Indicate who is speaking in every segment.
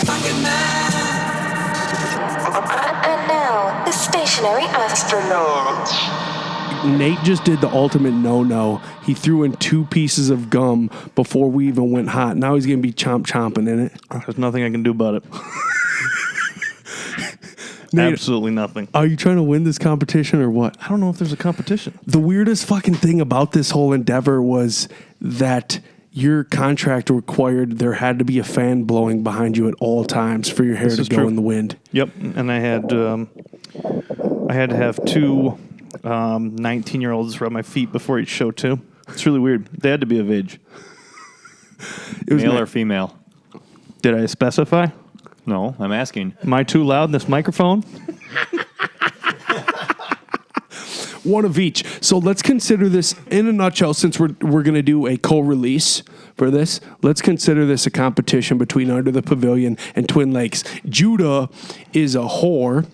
Speaker 1: fucking man.
Speaker 2: And now, the stationary astronaut.
Speaker 3: Nate just did the ultimate no-no. He threw in 2 pieces of gum before we even went hot. Now he's going to be chomping in it.
Speaker 4: There's nothing I can do about it. Nate, absolutely nothing.
Speaker 3: Are you trying to win this competition or what?
Speaker 4: I don't know if there's a competition.
Speaker 3: The weirdest fucking thing about this whole endeavor was that your contract required there had to be a fan blowing behind you at all times for your hair to go in the wind.
Speaker 4: Yep, and I had to have 2 19-year-olds rub my feet before each show too. It's really weird. They had to be of age.
Speaker 5: Male or female?
Speaker 4: Did I specify?
Speaker 5: No, I'm asking.
Speaker 4: Am I too loud in this microphone?
Speaker 3: One of each. So let's consider this in a nutshell. Since we're going to do a co-release for this, let's consider this a competition between Under the Pavilion and Twin Lakes. Judah is a whore.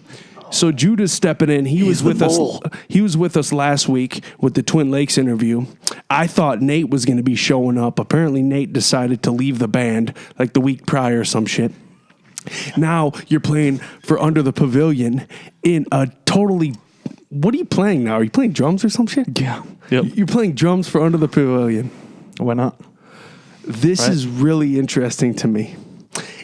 Speaker 3: So Judah's stepping in. He was with us last week with the Twin Lakes interview. I thought Nate was going to be showing up. Apparently Nate decided to leave the band like the week prior or some shit. Now you're playing for Under the Pavilion in a totally... What are you playing now? Are you playing drums or some shit?
Speaker 4: Yeah. Yep.
Speaker 3: You're playing drums for Under the Pavilion.
Speaker 4: Why not?
Speaker 3: This is really interesting to me.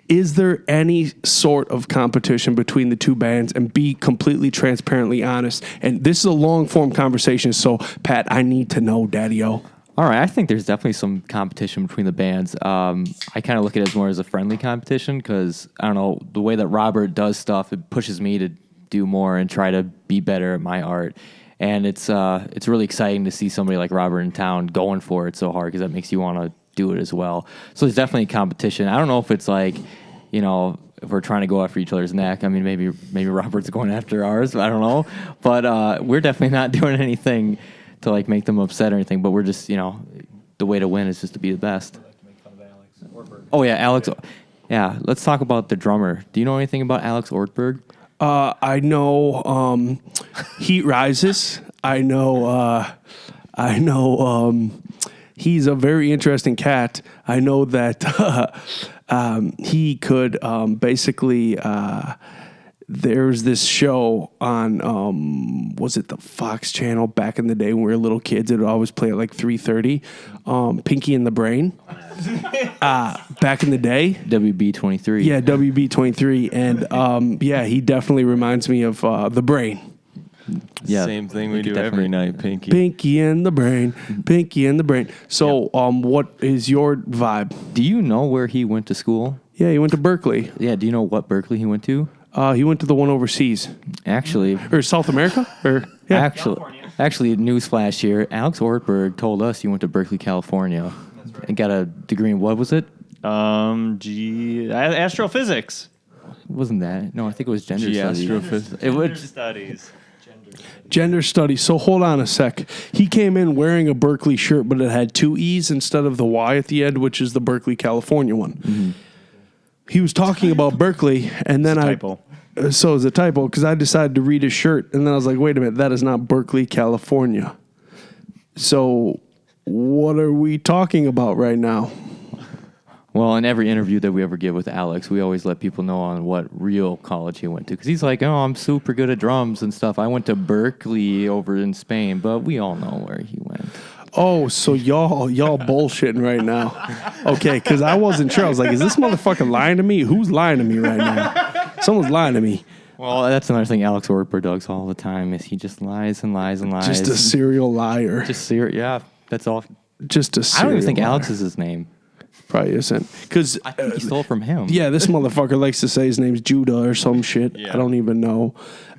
Speaker 3: Is there any sort of competition between the two bands? And be completely transparently honest. And this is a long-form conversation, so, Pat, I need to know, Daddy-O.
Speaker 6: All right, I think there's definitely some competition between the bands. I kind of look at it as more as a friendly competition because, I don't know, the way that Robert does stuff, it pushes me to do more and try to be better at my art. And it's really exciting to see somebody like Robert in town going for it so hard because that makes you want to do it as well. So there's definitely competition. I don't know if it's like, you know, if we're trying to go after each other's neck. I mean, maybe Robert's going after ours. I don't know. But we're definitely not doing anything to like make them upset or anything, but we're just, you know, the way to win is just to be the best. Oh yeah, Alex. Yeah, let's talk about the drummer. Do you know anything about Alex Ortberg?
Speaker 3: I know Heat Rises. I know he's a very interesting cat. I know that he could basically there's this show on, was it the Fox channel back in the day when we were little kids? It would always play at like 3:30. Pinky and the Brain. Back in the day.
Speaker 6: WB23.
Speaker 3: Yeah, WB23. And yeah, he definitely reminds me of The Brain.
Speaker 5: Yeah, same thing we do every night, Pinky.
Speaker 3: Pinky and the Brain. Pinky and the Brain. So what is your vibe?
Speaker 6: Do you know where he went to school?
Speaker 3: Yeah, he went to Berkeley.
Speaker 6: Yeah, do you know what Berkeley he went to?
Speaker 3: He went to the one overseas.
Speaker 6: Actually.
Speaker 3: Or South America? Or yeah.
Speaker 6: Actually, newsflash here. Alex Ortberg told us he went to Berkeley, California. And got a degree in, what was it?
Speaker 5: Astrophysics.
Speaker 6: Wasn't that? No, I think it was gender studies.
Speaker 3: Gender studies. So hold on a sec. He came in wearing a Berkeley shirt, but it had 2 E's instead of the Y at the end, which is the Berkeley, California one. Mm-hmm. He was talking about Berkeley, and then so it's a typo, because I decided to read his shirt, and then I was like, wait a minute, that is not Berkeley, California. So what are we talking about right now?
Speaker 6: Well, in every interview that we ever give with Alex, we always let people know on what real college he went to. Because he's like, oh, I'm super good at drums and stuff. I went to Berkeley over in Spain, but we all know where he went.
Speaker 3: Oh, so y'all bullshitting right now. Okay, because I wasn't sure. I was like, is this motherfucker lying to me? Who's lying to me right now? Someone's lying to me.
Speaker 6: Well, that's another thing Alex Ortberg does all the time is he just lies and lies and lies.
Speaker 3: Just a serial liar.
Speaker 6: Yeah, that's all.
Speaker 3: Just a serial
Speaker 6: I don't even think
Speaker 3: liar.
Speaker 6: Alex is his name.
Speaker 3: Probably isn't. Because
Speaker 6: I think he stole from him.
Speaker 3: Yeah, this motherfucker likes to say his name's Judah or some shit. Yeah. I don't even know.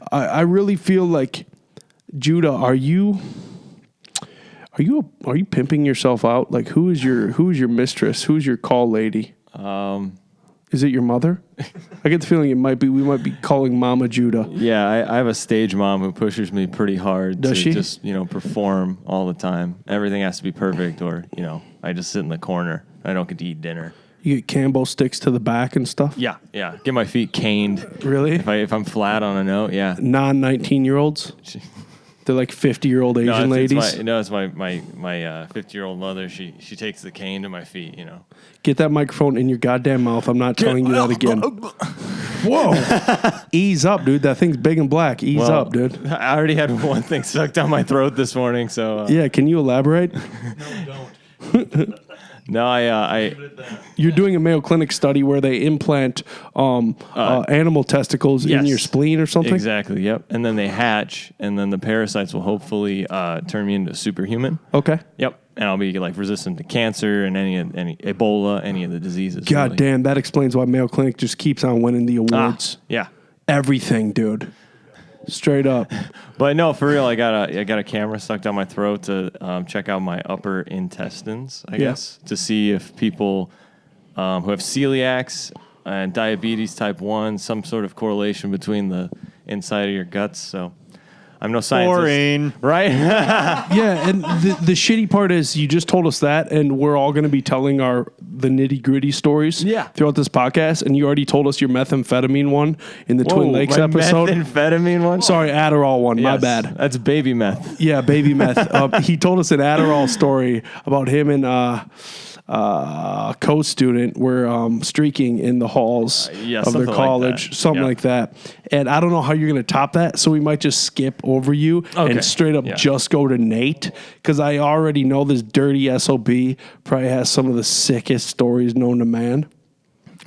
Speaker 3: I really feel like, Judah, are you pimping yourself out? Like, who is your mistress? Who's your call lady? Is it your mother? I get the feeling we might be calling Mama Judah.
Speaker 5: Yeah, I have a stage mom who pushes me pretty hard to just, perform all the time. Everything has to be perfect, or, I just sit in the corner. I don't get to eat dinner.
Speaker 3: You get Cambo sticks to the back and stuff?
Speaker 5: Yeah. Get my feet caned.
Speaker 3: Really?
Speaker 5: If I'm flat on a note, yeah.
Speaker 3: Non-19-year-olds? They're like 50-year-old Asian ladies.
Speaker 5: It's my 50-year-old mother. She takes the cane to my feet,
Speaker 3: Get that microphone in your goddamn mouth. I'm not telling you that again. Whoa. Ease up, dude. That thing's big and black. Ease up, dude.
Speaker 5: I already had one thing stuck down my throat this morning, so...
Speaker 3: Yeah, can you elaborate?
Speaker 4: No, don't.
Speaker 5: No,
Speaker 3: You're doing a Mayo Clinic study where they implant animal testicles in your spleen or something?
Speaker 5: Exactly, yep. And then they hatch, and then the parasites will hopefully turn me into a superhuman.
Speaker 3: Okay.
Speaker 5: Yep. And I'll be like resistant to cancer and any Ebola, any of the diseases.
Speaker 3: God damn, that explains why Mayo Clinic just keeps on winning the awards.
Speaker 5: Yeah.
Speaker 3: Everything, dude. Straight up.
Speaker 5: But no, for real, I got a camera stuck down my throat to check out my upper intestines, I guess, to see if people who have celiacs and diabetes type 1, some sort of correlation between the inside of your guts. So I'm no scientist.
Speaker 4: Boring.
Speaker 5: Right?
Speaker 3: Yeah, and the shitty part is you just told us that, and we're all going to be telling the nitty-gritty stories throughout this podcast, and you already told us your methamphetamine one in the Twin Lakes episode.
Speaker 5: Methamphetamine one?
Speaker 3: Sorry, Adderall one. My bad.
Speaker 5: That's baby meth.
Speaker 3: Yeah, baby meth. He told us an Adderall story about him and co-student were streaking in the halls of their college, something like that. And I don't know how you're going to top that, so we might just skip over you and straight up just go to Nate, because I already know this dirty SOB probably has some of the sickest stories known to man.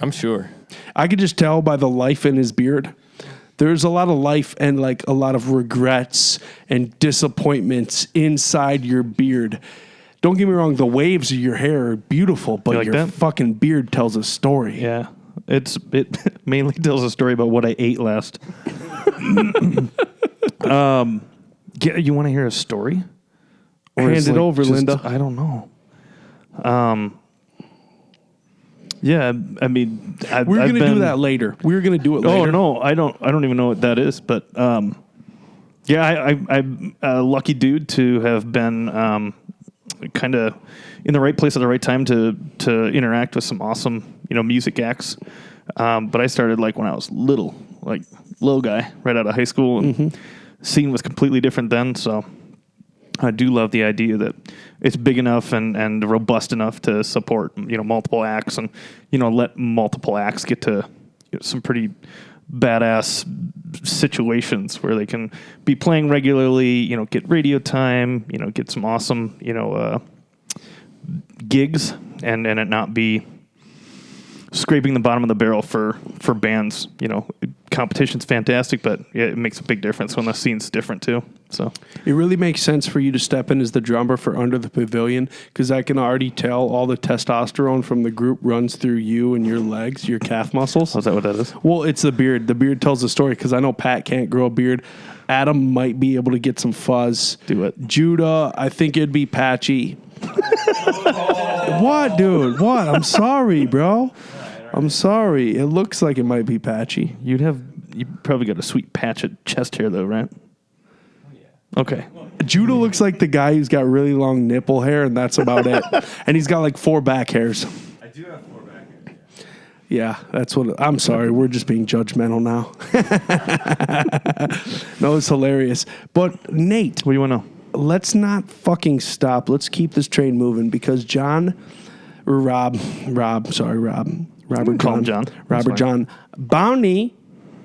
Speaker 5: I'm sure.
Speaker 3: I could just tell by the life in his beard. There's a lot of life and like a lot of regrets and disappointments inside your beard. Don't get me wrong, the waves of your hair are beautiful, but your fucking beard tells a story.
Speaker 4: Yeah. It mainly tells a story about what I ate last. You want to hear a story?
Speaker 3: Or hand it over, Linda.
Speaker 4: I don't know. Yeah, I mean,
Speaker 3: we're going to do that later. We're going to do it later.
Speaker 4: Oh no, I don't even know what that is. But yeah, I'm a lucky dude to have been kind of in the right place at the right time to interact with some awesome music acts. But I started like when I was little guy right out of high school, and scene was completely different then. So I do love the idea that it's big enough and robust enough to support multiple acts, and let multiple acts get to some pretty badass situations where they can be playing regularly, get radio time, get some awesome gigs, and it not be scraping the bottom of the barrel for bands. Competition's fantastic, but it makes a big difference when the scene's different too. So
Speaker 3: it really makes sense for you to step in as the drummer for Under the Pavilion, because I can already tell all the testosterone from the group runs through you and your legs, your calf muscles.
Speaker 4: Oh, is that what that is?
Speaker 3: Well, it's the beard. The beard tells the story, because I know Pat can't grow a beard. Adam might be able to get some fuzz.
Speaker 4: Do it.
Speaker 3: Judah, I think it'd be patchy. What, dude? What? I'm sorry, bro. I'm sorry. It looks like it might be patchy.
Speaker 4: You probably got a sweet patch of chest hair though, right? Okay.
Speaker 3: Judah looks like the guy who's got really long nipple hair, and that's about it. And he's got like 4 back hairs.
Speaker 5: I do have 4 back hairs.
Speaker 3: Yeah, that's what. I'm sorry. We're just being judgmental now. No, it's hilarious. But Nate,
Speaker 4: What do you want to know?
Speaker 3: let's not fucking stop. Let's keep this train moving, because Robert
Speaker 4: call him John.
Speaker 3: Robert John Bounty.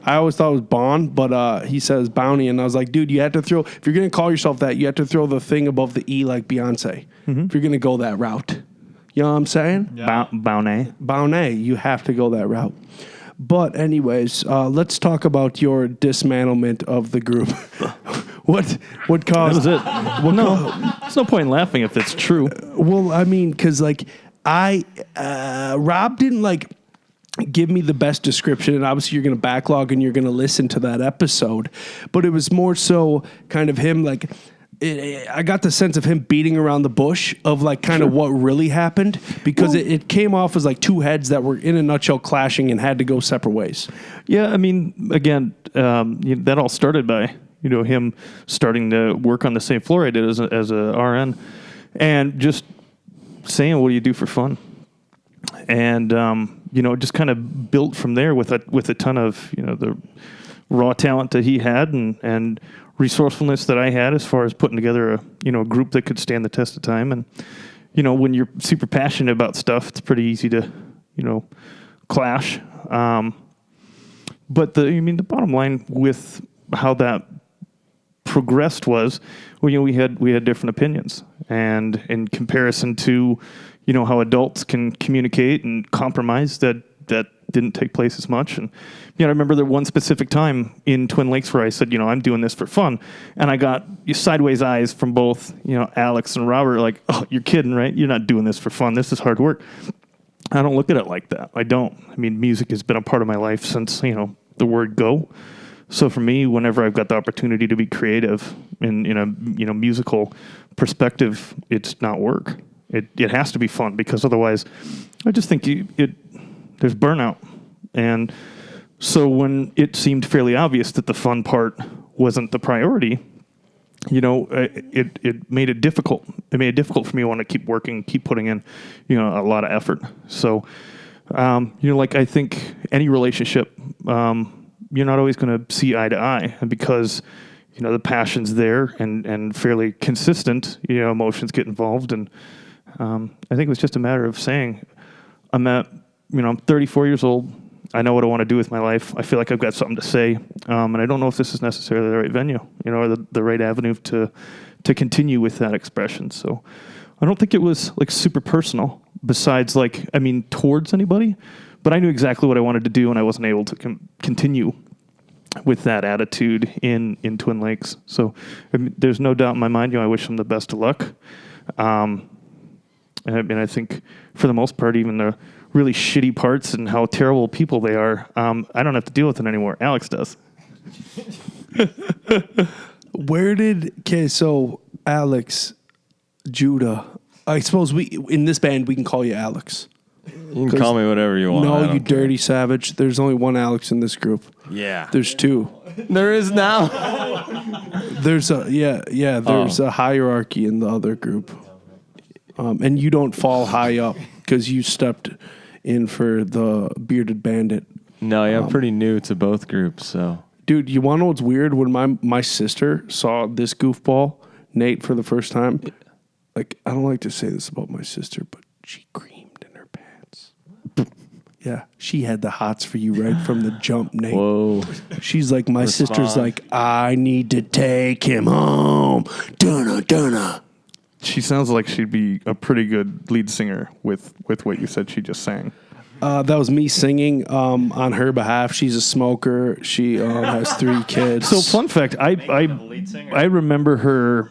Speaker 3: I always thought it was Bond, but he says Bounty, and I was like, dude, you have to throw. If you're gonna call yourself that, you have to throw the thing above the E like Beyonce. If you're gonna go that route, you know what I'm saying?
Speaker 4: Yeah.
Speaker 3: Bounty. You have to go that route. But anyways, let's talk about your dismantlement of the group. What caused?
Speaker 4: That was it. There's no point in laughing if it's true.
Speaker 3: Well, I mean, because like Rob didn't give me the best description, and obviously you're going to backlog and you're going to listen to that episode, but it was more so kind of him I got the sense of him beating around the bush of kind of what really happened, because it came off as like 2 heads that were in a nutshell clashing and had to go separate ways.
Speaker 4: Yeah, I mean, again, that all started by him starting to work on the same floor I did as a RN, and just saying, what do you do for fun? And just kind of built from there with a ton of the raw talent that he had and resourcefulness that I had as far as putting together a group that could stand the test of time. And when you're super passionate about stuff, it's pretty easy to clash. But the bottom line with how that progressed was, we had different opinions, and in comparison to how adults can communicate and compromise, that didn't take place as much. And I remember there one specific time in Twin Lakes where I said, I'm doing this for fun, and I got sideways eyes from both Alex and Robert, like, oh, you're kidding, right? You're not doing this for fun. This is hard work. I don't look at it like that. I don't. Music has been a part of my life since the word go. So for me, whenever I've got the opportunity to be creative in a musical perspective, it's not work. It has to be fun, because otherwise, I just think there's burnout. And so when it seemed fairly obvious that the fun part wasn't the priority, it made it difficult. It made it difficult for me to want to keep working, keep putting in a lot of effort. So I think any relationship, you're not always going to see eye to eye, and because the passion's there and fairly consistent, emotions get involved. And I think it was just a matter of saying, I'm 34 years old. I know what I want to do with my life. I feel like I've got something to say, and I don't know if this is necessarily the right venue, or the right avenue to continue with that expression. So I don't think it was like super personal, besides towards anybody, but I knew exactly what I wanted to do, and I wasn't able to continue with that attitude in Twin Lakes. So there's no doubt in my mind, I wish them the best of luck. And I think for the most part, even the really shitty parts and how terrible people they are, I don't have to deal with it anymore. Alex does.
Speaker 3: So Alex, Judah, I suppose in this band we can call you Alex.
Speaker 5: You can call me whatever you want.
Speaker 3: No, you dirty savage. There's only one Alex in this group.
Speaker 5: Yeah.
Speaker 3: There's two.
Speaker 5: There is now.
Speaker 3: There's a hierarchy in the other group. And you don't fall high up because you stepped in for the bearded bandit.
Speaker 5: No, yeah, I'm pretty new to both groups, so.
Speaker 3: Dude, you want to know what's weird? When my sister saw this goofball, Nate, for the first time, I don't like to say this about my sister, but she creamed in her pants. Yeah, she had the hots for you right from the jump, Nate.
Speaker 5: Whoa.
Speaker 3: She's like, my sister's like, I need to take him home. Dunna.
Speaker 4: She sounds like she'd be a pretty good lead singer with what you said she just sang.
Speaker 3: That was me singing on her behalf. She's a smoker. She has 3 kids.
Speaker 4: So, fun fact, I remember her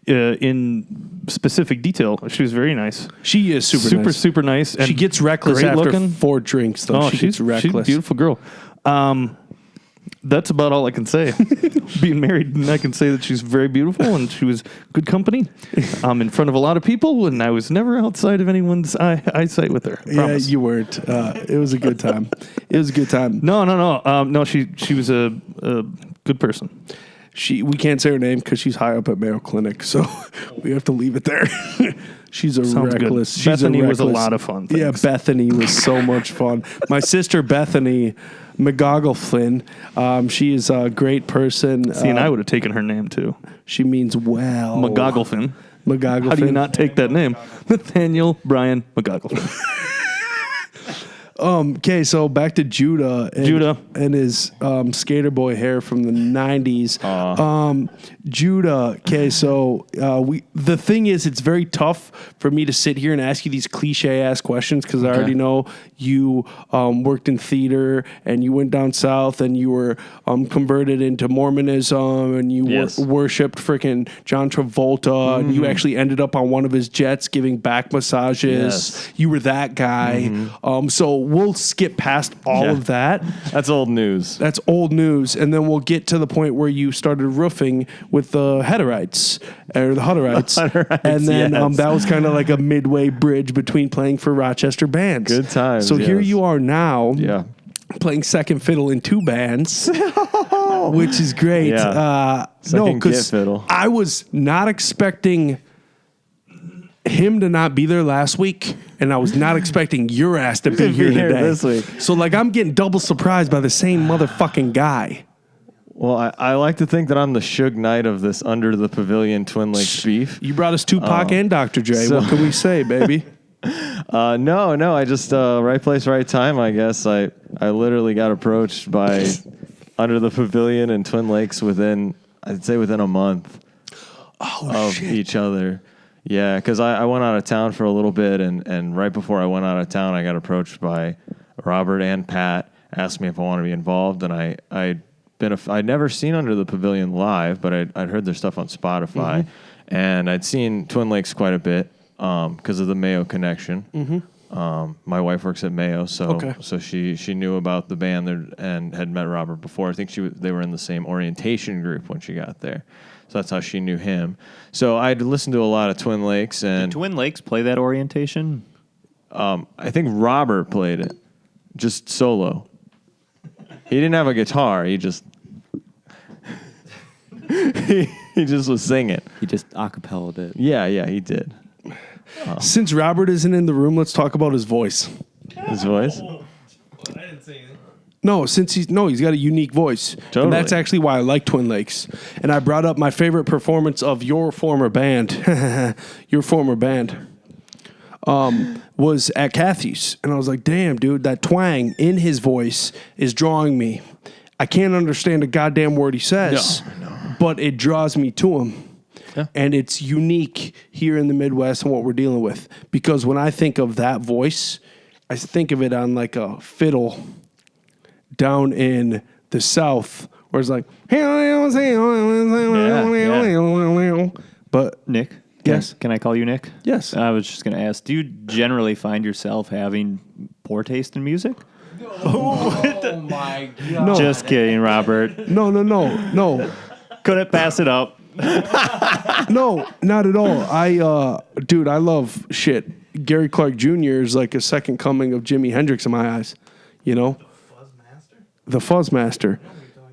Speaker 4: in specific detail. She was very nice.
Speaker 3: She is super
Speaker 4: nice. And
Speaker 3: she gets reckless after
Speaker 4: looking.
Speaker 3: 4 drinks, though.
Speaker 4: Oh,
Speaker 3: she gets reckless.
Speaker 4: She's a beautiful girl. That's about all I can say. Being married, and I can say that she's very beautiful, and she was good company in front of a lot of people, and I was never outside of anyone's eyesight with her. Promise.
Speaker 3: Yeah, you weren't. It was a good time.
Speaker 4: No. No, she was a good person.
Speaker 3: We can't say her name because she's high up at Mayo Clinic, so we have to leave it there. She's a
Speaker 4: Sounds
Speaker 3: reckless.
Speaker 4: Good.
Speaker 3: She's
Speaker 4: Bethany
Speaker 3: a
Speaker 4: was a lot of fun.
Speaker 3: Yeah,
Speaker 4: Thanks.
Speaker 3: Bethany was so much fun. My sister Bethany McGoggleflynn, she is a great person.
Speaker 4: See, and I would have taken her name too.
Speaker 3: She means well.
Speaker 4: McGoggleflynn.
Speaker 3: McGoggleflynn.
Speaker 4: How do you not take that name? Nathaniel Brian McGoggleflynn.
Speaker 3: Okay, so back to Judah. And his skater boy hair from the 90s. Judah, okay, so the thing is, it's very tough for me to sit here and ask you these cliche-ass questions because I already know you worked in theater and you went down south and you were converted into Mormonism and you worshipped freaking John Travolta and you actually ended up on one of his jets giving back massages.
Speaker 5: Yes.
Speaker 3: You were that guy. So we'll skip past all of that.
Speaker 5: That's old news.
Speaker 3: That's old news. And then we'll get to the point where you started roofing with the Hutterites. And then that was kind of like a midway bridge between playing for Rochester bands.
Speaker 5: Good times.
Speaker 3: So here you are now.
Speaker 5: Yeah.
Speaker 3: Playing second fiddle in 2 bands, which is great.
Speaker 5: Yeah.
Speaker 3: No, because I was not expecting him to not be there last week, and I was not expecting your ass to be here today.
Speaker 5: This week.
Speaker 3: So, I'm getting double surprised by the same motherfucking guy.
Speaker 5: Well, I like to think that I'm the Suge Knight of this Under the Pavilion Twin Lakes beef.
Speaker 3: You brought us Tupac and Dr. J.
Speaker 5: so-
Speaker 3: What can we say, baby?
Speaker 5: No, I just right place, right time. I guess I literally got approached by Under the Pavilion and Twin Lakes I'd say within a month of each other. Yeah, because I went out of town for a little bit, and right before I went out of town, I got approached by Robert and Pat, asked me if I want to be involved, and I'd never seen Under the Pavilion live, but I'd heard their stuff on Spotify, and I'd seen Twin Lakes quite a bit because of the Mayo connection. My wife works at Mayo, so she knew about the band there and had met Robert before. I think they were in the same orientation group when she got there, so that's how she knew him. So I'd listened to a lot of Twin Lakes, and
Speaker 7: Did Twin Lakes play that orientation?
Speaker 5: I think Robert played it just solo. He didn't have a guitar. He just he just was singing.
Speaker 6: He just acapelled it.
Speaker 5: Yeah, he did.
Speaker 3: Since Robert isn't in the room, let's talk about his voice.
Speaker 5: His voice.
Speaker 3: No, he's got a unique voice.
Speaker 5: Totally.
Speaker 3: And that's actually why I like Twin Lakes. And I brought up my favorite performance of your former band, was at Kathy's. And I was like, damn, dude, that twang in his voice is drawing me. I can't understand a goddamn word he says, but it draws me to him. Yeah. And it's unique here in the Midwest and what we're dealing with. Because when I think of that voice, I think of it on like a fiddle down in the South, where it's like, but
Speaker 7: Nick?
Speaker 3: Yes.
Speaker 7: Can I call you Nick?
Speaker 3: Yes.
Speaker 7: I was just going to ask, do you generally find yourself having poor taste in music?
Speaker 6: Oh my god!
Speaker 3: No.
Speaker 7: Just kidding, Robert.
Speaker 3: No.
Speaker 7: Couldn't pass it up.
Speaker 3: No, not at all. I love shit. Gary Clark Jr. is like a second coming of Jimi Hendrix in my eyes. You know? The Fuzzmaster.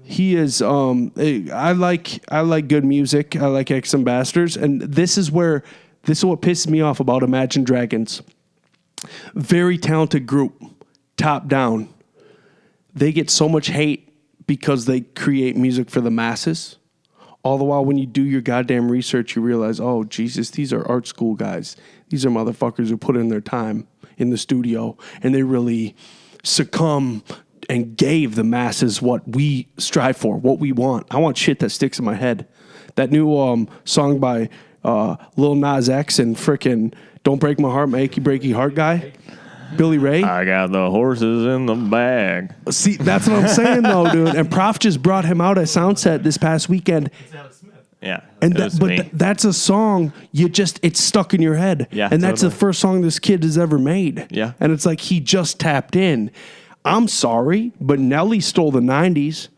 Speaker 3: He is, I like good music. I like X Ambassadors. And this is what pisses me off about Imagine Dragons. Very talented group, top down. They get so much hate because they create music for the masses. All the while, when you do your goddamn research, you realize, oh, Jesus, these are art school guys. These are motherfuckers who put in their time in the studio, and they really succumb and gave the masses what we strive for, what we want. I want shit that sticks in my head. That new song by Lil Nas X and frickin' Don't Break My Heart, My Achy Breaky Heart guy, Billy Ray.
Speaker 5: I got the horses in the bag.
Speaker 3: See, that's what I'm saying, though, dude. And Prof just brought him out at Soundset this past weekend.
Speaker 5: Yeah,
Speaker 3: And that's a song it's stuck in your head.
Speaker 5: Yeah,
Speaker 3: and that's the
Speaker 5: totally.
Speaker 3: first song this kid has ever made.
Speaker 5: Yeah.
Speaker 3: And it's like he just tapped in. I'm sorry, but Nelly stole the 90s.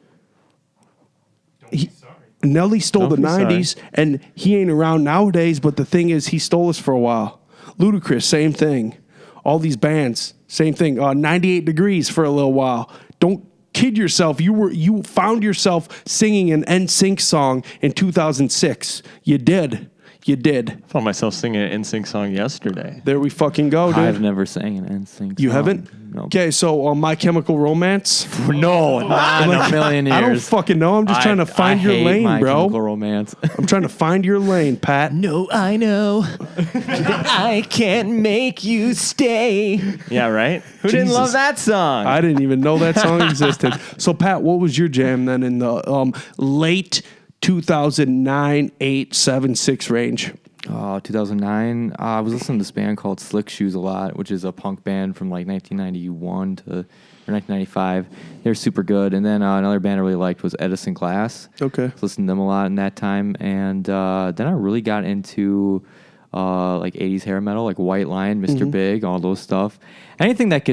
Speaker 3: Nelly stole the
Speaker 5: Don't be
Speaker 3: 90s, and he ain't around nowadays, but the thing is, he stole us for a while. Ludacris, same thing. All these bands, same thing. 98 Degrees for a little while. Don't kid yourself. You found yourself singing an NSYNC song in 2006. You did.
Speaker 5: I found myself singing an NSYNC song yesterday.
Speaker 3: There we fucking go, dude.
Speaker 6: I've never sang an NSYNC.
Speaker 3: You
Speaker 6: song.
Speaker 3: haven't?
Speaker 6: No.
Speaker 3: Okay, so My Chemical Romance.
Speaker 6: No, not in a million years.
Speaker 3: I don't fucking know. I'm just trying to find your
Speaker 6: hate
Speaker 3: lane,
Speaker 6: My
Speaker 3: bro.
Speaker 6: Chemical Romance.
Speaker 3: I'm trying to find your lane, Pat.
Speaker 5: No, I know that I can't make you stay. Yeah, right? Who didn't love that song?
Speaker 3: I didn't even know that song existed. So, Pat, what was your jam then in the late 2009, 8, 7, 6 range?
Speaker 6: 2009. I was listening to this band called Slick Shoes a lot, which is a punk band from like 1991 to 1995. They're super good. And then another band I really liked was Edison Glass.
Speaker 3: Okay.
Speaker 6: I was listening to them a lot in that time. And then I really got into like 80s hair metal, like White Lion, Mr. Big, all those stuff. Anything that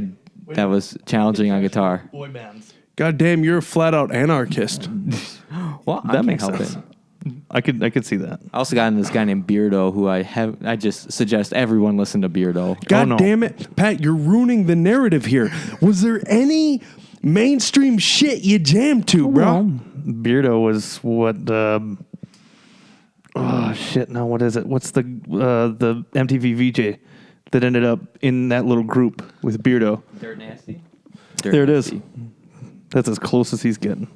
Speaker 6: was challenging on guitar.
Speaker 7: Boy bands.
Speaker 3: God damn, you're a flat out anarchist.
Speaker 6: Well,
Speaker 7: That
Speaker 6: I
Speaker 7: makes
Speaker 6: can't help
Speaker 7: sense.
Speaker 6: it.
Speaker 4: I could see that.
Speaker 6: I also got into this guy named Beardo, who I just suggest everyone listen to Beardo.
Speaker 3: God
Speaker 4: no.
Speaker 3: damn it, Pat, you're ruining the narrative here. Was there any mainstream shit you jammed to, bro?
Speaker 4: Beardo was what? Oh shit! Now what is it? What's the MTV VJ that ended up in that little group with Beardo?
Speaker 6: Dirt Nasty.
Speaker 4: There it is. That's as close as he's getting.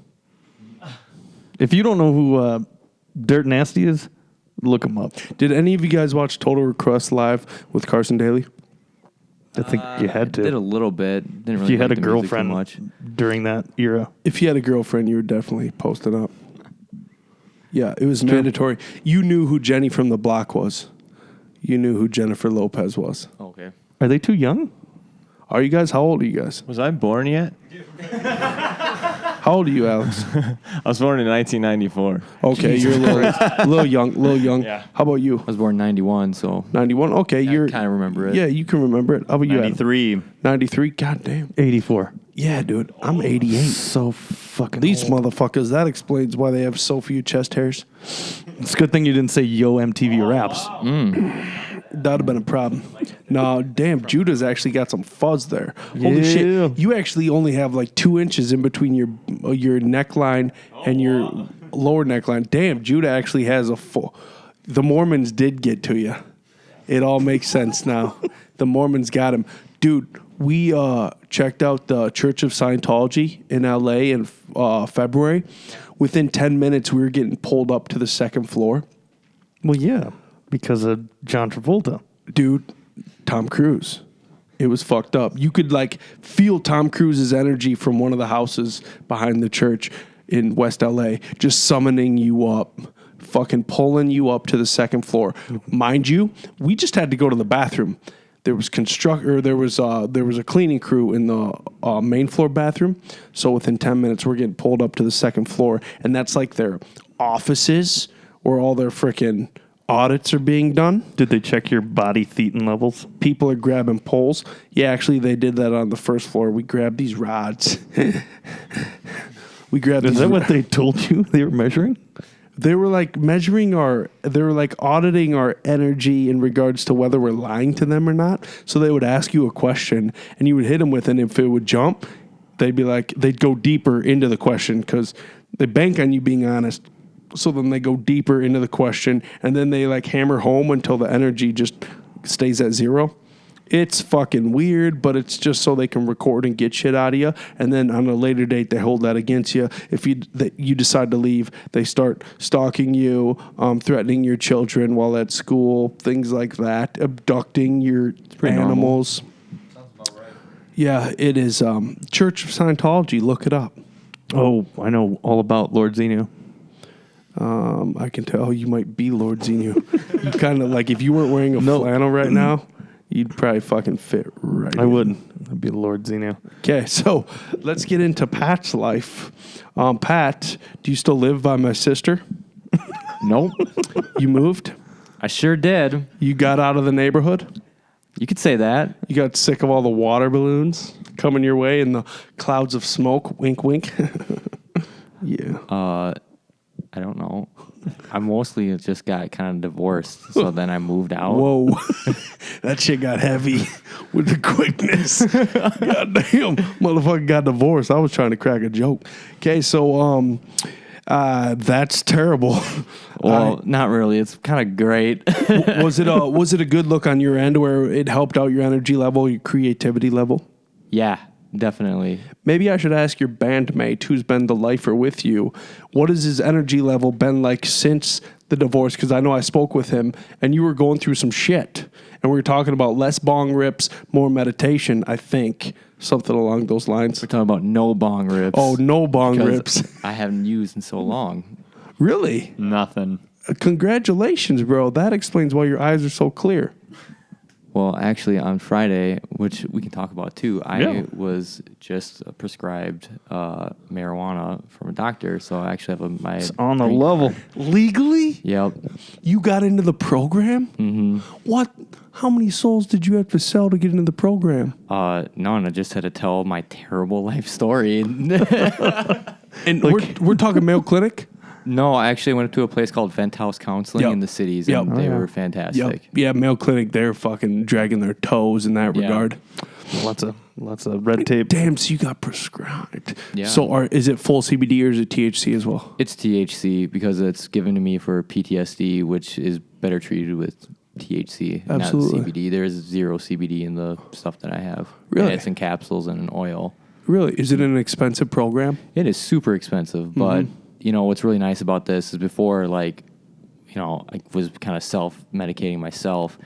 Speaker 4: If you don't know who Dirt Nasty is, look him up.
Speaker 3: Did any of you guys watch Total Request Live with Carson Daly?
Speaker 4: I think you had to.
Speaker 6: Did a little bit. Didn't
Speaker 4: If
Speaker 6: really
Speaker 4: you had a
Speaker 6: like the music too
Speaker 4: girlfriend
Speaker 6: much.
Speaker 4: during that era.
Speaker 3: If you had a girlfriend, you were definitely posting up. Yeah, it was mandatory. You knew who Jenny from the Block was. You knew who Jennifer Lopez was.
Speaker 6: Okay.
Speaker 4: Are they too young?
Speaker 3: Are you guys? How old are you guys?
Speaker 5: Was I born yet?
Speaker 3: How old are you, Alex?
Speaker 5: I was born in 1994.
Speaker 3: Okay, you're a little young.
Speaker 5: Yeah.
Speaker 3: How about you?
Speaker 6: I was born in 91, so
Speaker 3: 91. Okay,
Speaker 6: I
Speaker 3: you're
Speaker 6: kind of remember it.
Speaker 3: Yeah, you can remember it. How about you? Adam?
Speaker 7: 93.
Speaker 3: 93. God damn.
Speaker 4: 84.
Speaker 3: Yeah, dude. I'm 88.
Speaker 4: So fucking
Speaker 3: These
Speaker 4: old.
Speaker 3: motherfuckers. That explains why they have so few chest hairs.
Speaker 4: It's a good thing you didn't say Yo MTV Raps.
Speaker 3: That would have been a problem. No, damn, Judah's actually got some fuzz there. Holy
Speaker 4: Yeah.
Speaker 3: shit. You actually only have like 2 inches in between your neckline and your lower neckline. Damn, Judah actually has a full. The Mormons did get to you. It all makes sense now. The Mormons got him. Dude, we checked out the Church of Scientology in LA in February. Within 10 minutes, we were getting pulled up to the second floor.
Speaker 4: Well, yeah, because of John Travolta.
Speaker 3: Dude, Tom Cruise. It was fucked up. You could like feel Tom Cruise's energy from one of the houses behind the church in West LA, just summoning you up, fucking pulling you up to the second floor. Mind you, we just had to go to the bathroom. There was there was a cleaning crew in the main floor bathroom. So within 10 minutes, we're getting pulled up to the second floor, and that's like their offices where all their freaking audits are being done.
Speaker 4: Did they check your body thetan levels?
Speaker 3: People are grabbing poles. Yeah, actually, they did that on the first floor. We grabbed these rods. We grabbed.
Speaker 4: Is
Speaker 3: these
Speaker 4: that what they told you they were measuring?
Speaker 3: They were like measuring they were like auditing our energy in regards to whether we're lying to them or not. So they would ask you a question and you would hit them with it. And if it would jump, they'd go deeper into the question because they bank on you being honest. So then they go deeper into the question and then they like hammer home until the energy just stays at zero. It's fucking weird, but it's just so they can record and get shit out of you. And then on a later date, they hold that against you. If you decide to leave, they start stalking you, threatening your children while at school, things like that, abducting your animals.
Speaker 6: Sounds about right.
Speaker 3: Yeah, it is. Church of Scientology. Look it up.
Speaker 4: Oh, I know all about Lord Zeno.
Speaker 3: I can tell you might be Lord Zeno. You kind of like if you weren't wearing a flannel right now. You'd probably fucking fit right
Speaker 4: I
Speaker 3: in.
Speaker 4: wouldn't. I'd be Lord Zeno.
Speaker 3: Okay, so let's get into Pat's life. Pat, do you still live by my sister?
Speaker 6: Nope.
Speaker 3: You moved?
Speaker 6: I sure did.
Speaker 3: You got out of the neighborhood?
Speaker 6: You could say that.
Speaker 3: You got sick of all the water balloons coming your way and the clouds of smoke? Wink, wink. Yeah.
Speaker 6: I don't know. I mostly just got kind of divorced, so then I moved out.
Speaker 3: Whoa. That shit got heavy with the quickness. God damn. Motherfucker got divorced. I was trying to crack a joke. Okay, so that's terrible.
Speaker 6: Well, not really. It's kind of great.
Speaker 3: Was it a good look on your end where it helped out your energy level, your creativity level?
Speaker 6: Yeah, definitely.
Speaker 3: Maybe I should ask your bandmate who's been the lifer with you, what has his energy level been like since the divorce? Because I know I spoke with him and you were going through some shit. And we were talking about less bong rips, more meditation, I think. Something along those lines.
Speaker 6: We're talking about no bong rips.
Speaker 3: Oh, no bong
Speaker 6: because
Speaker 3: rips.
Speaker 6: I haven't used in so long.
Speaker 3: Really?
Speaker 7: Nothing.
Speaker 3: Congratulations, bro. That explains why your eyes are so clear.
Speaker 6: Well, actually, on Friday, which we can talk about too, I
Speaker 4: Yeah.
Speaker 6: was just prescribed marijuana from a doctor, so I actually have my
Speaker 4: It's on the
Speaker 6: green
Speaker 4: level.
Speaker 6: card.
Speaker 3: Legally?
Speaker 6: Yep.
Speaker 3: You got into the program? Mm-hmm. What? How many souls did you have to sell to get into the program?
Speaker 6: None. I just had to tell my terrible life story.
Speaker 3: And we're talking Mayo Clinic?
Speaker 6: No, I actually went to a place called Vent House Counseling
Speaker 3: Yep.
Speaker 6: in the cities,
Speaker 3: Yep.
Speaker 6: and they were fantastic.
Speaker 3: Yep. Yeah, Mayo Clinic, they're fucking dragging their toes in that
Speaker 6: Yeah.
Speaker 3: regard.
Speaker 4: Lots of red tape.
Speaker 3: Damn, so you got prescribed.
Speaker 6: Yeah.
Speaker 3: So is it full CBD or is it THC as well?
Speaker 6: It's THC because it's given to me for PTSD, which is better treated with THC,
Speaker 3: Absolutely.
Speaker 6: not CBD. There's zero CBD in the stuff that I have.
Speaker 3: Really?
Speaker 6: And it's in capsules and in oil.
Speaker 3: Really? Is it an expensive program?
Speaker 6: It is super expensive, but what's really nice about this is before, like, I was kind of self-medicating myself.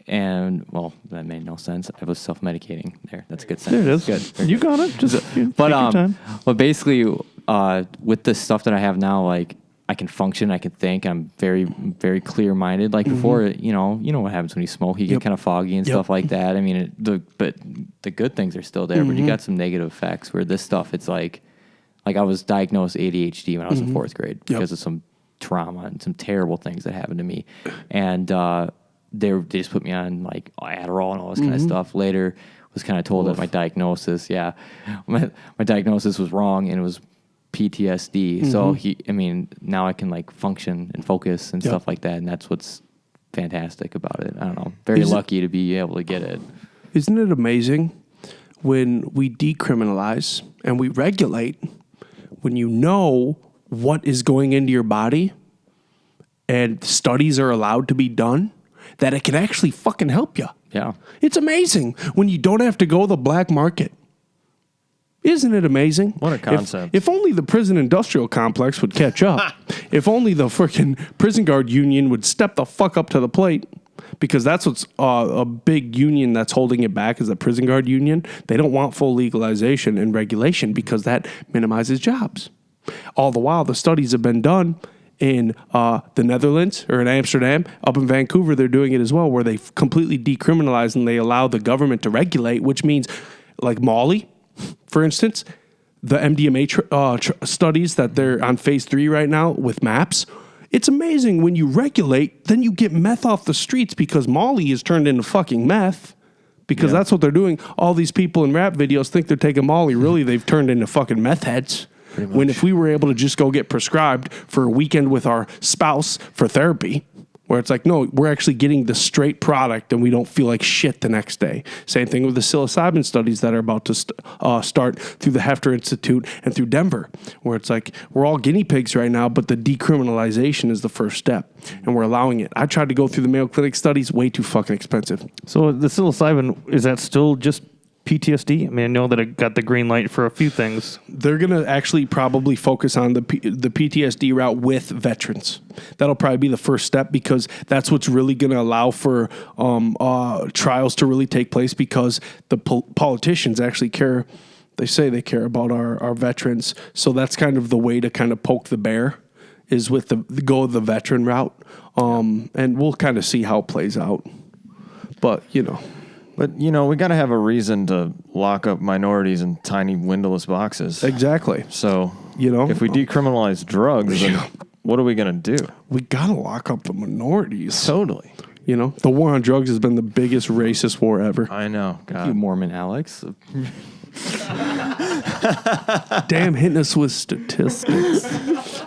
Speaker 6: And, well, that made no sense. I was self-medicating there. That's a good sentence.
Speaker 4: There it is.
Speaker 6: Good.
Speaker 4: You got it. Just take your time.
Speaker 6: But basically, with the stuff that I have now, like, I can function, I can think. I'm very, very clear-minded. Like before, you know what happens when you smoke. You get kind of foggy and stuff like that. I mean, but the good things are still there. But you got some negative effects. Where this stuff, it's like I was diagnosed ADHD when I was in fourth grade because of some trauma and some terrible things that happened to me, and they just put me on like Adderall and all this kind of stuff. Later, was kind of told that my diagnosis, my diagnosis was wrong and it was PTSD. So now I can like function and focus and stuff like that, and that's what's fantastic about it. I don't know, very lucky to be able to get it.
Speaker 3: Isn't it amazing when we decriminalize and we regulate, when you know what is going into your body and studies are allowed to be done, that it can actually fucking help you.
Speaker 6: Yeah.
Speaker 3: It's amazing when you don't have to go the black market. Isn't it amazing?
Speaker 5: What a concept.
Speaker 3: If only the prison industrial complex would catch up. If only the freaking prison guard union would step the fuck up to the plate. Because that's what's a big union that's holding it back is the prison guard union. They don't want full legalization and regulation because that minimizes jobs. All the while, the studies have been done in the Netherlands or in Amsterdam. Up in Vancouver, they're doing it as well, where they completely decriminalize and they allow the government to regulate, which means like Molly, for instance, the MDMA studies that they're on phase 3 right now with MAPS. It's amazing when you regulate, then you get meth off the streets because Molly is turned into fucking meth. Because that's what they're doing. All these people in rap videos think they're taking Molly. Really, they've turned into fucking meth heads. When if we were able to just go get prescribed for a weekend with our spouse for therapy, where it's like, no, we're actually getting the straight product and we don't feel like shit the next day. Same thing with the psilocybin studies that are about to start through the Hefter Institute and through Denver, where it's like, we're all guinea pigs right now, but the decriminalization is the first step and we're allowing it. I tried to go through the Mayo Clinic studies, way too fucking expensive.
Speaker 4: So the psilocybin, is that still just PTSD? I mean, I know that I got the green light for a few things.
Speaker 3: They're going to actually probably focus on the PTSD route with veterans. That'll probably be the first step because that's what's really going to allow for trials to really take place because the politicians actually care. They say they care about our veterans. So that's kind of the way to kind of poke the bear is with the go the veteran route. And we'll kind of see how it plays out. But,
Speaker 5: But, we got to have a reason to lock up minorities in tiny windowless boxes.
Speaker 3: Exactly.
Speaker 5: So, if we decriminalize drugs, then what are we going to do?
Speaker 3: We got to lock up the minorities.
Speaker 5: Totally.
Speaker 3: The war on drugs has been the biggest racist war ever.
Speaker 5: I know. God.
Speaker 6: You Mormon Alex.
Speaker 3: Damn, hitting us with statistics.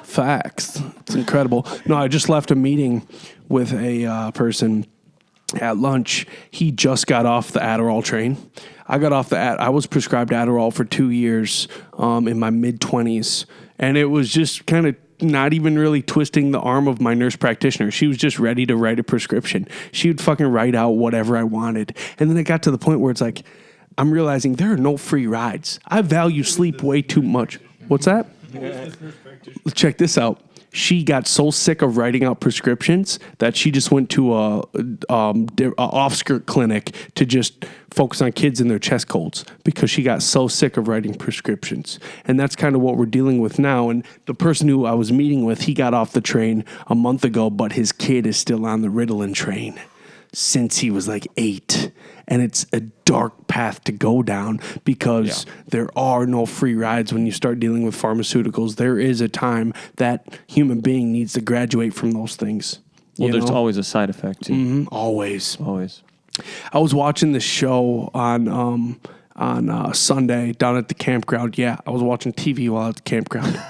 Speaker 3: Facts. It's incredible. No, I just left a meeting with a person at lunch. He just got off the Adderall train. I got off I was prescribed Adderall for 2 years in my mid-20s. And it was just kind of not even really twisting the arm of my nurse practitioner. She was just ready to write a prescription. She would fucking write out whatever I wanted. And then it got to the point where it's like, I'm realizing there are no free rides. I value sleep way too much. What's that? Check this out. She got so sick of writing out prescriptions that she just went to a off-skirt clinic to just focus on kids and their chest colds because she got so sick of writing prescriptions. And that's kind of what we're dealing with now. And the person who I was meeting with, he got off the train a month ago, but his kid is still on the Ritalin train since he was like 8. And it's a dark path to go down because there are no free rides when you start dealing with pharmaceuticals. There is a time that human being needs to graduate from those things.
Speaker 5: Well, there's always a side effect too.
Speaker 3: Mm-hmm. Always. I was watching this show on Sunday down at the campground. Yeah, I was watching TV while at the campground.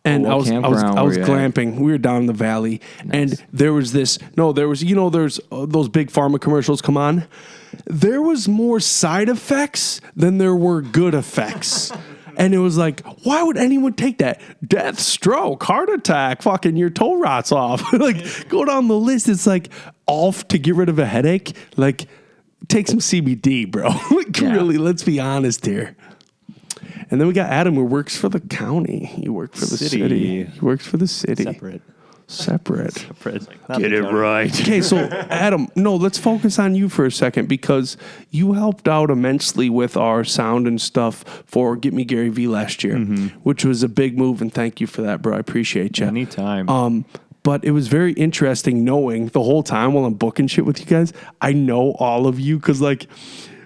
Speaker 3: And I was glamping. We were down in the valley, and there was there's those big pharma commercials come on. There was more side effects than there were good effects. And it was like, why would anyone take that? Death, stroke, heart attack, fucking your toe rots off. Like, go down the list. It's like, off to get rid of a headache. Like, take some CBD, bro. Really, let's be honest here. And then we got Adam, who works for the county. You work for the city. He works for the city. Separate.
Speaker 4: Get it right.
Speaker 3: Okay, so Adam, no, let's focus on you for a second because you helped out immensely with our sound and stuff for Get Me Gary V last year, which was a big move, and thank you for that, bro. I appreciate you.
Speaker 7: Anytime.
Speaker 3: But it was very interesting knowing the whole time while I'm booking shit with you guys, I know all of you because, like,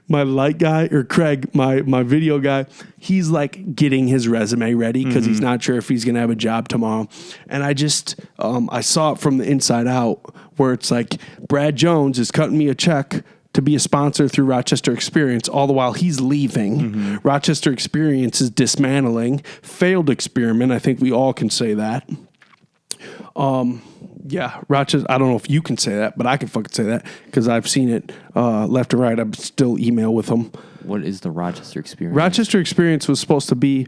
Speaker 3: my light guy, or Craig, my video guy, he's like getting his resume ready because he's not sure if he's going to have a job tomorrow. And I just, I saw it from the inside out where it's like Brad Jones is cutting me a check to be a sponsor through Rochester Experience, all the while he's leaving. Rochester Experience is dismantling. Failed experiment. I think we all can say that. Yeah, Rochester, I don't know if you can say that, but I can fucking say that because I've seen it left and right. I still email with them.
Speaker 6: What is the Rochester Experience?
Speaker 3: Rochester Experience was supposed to be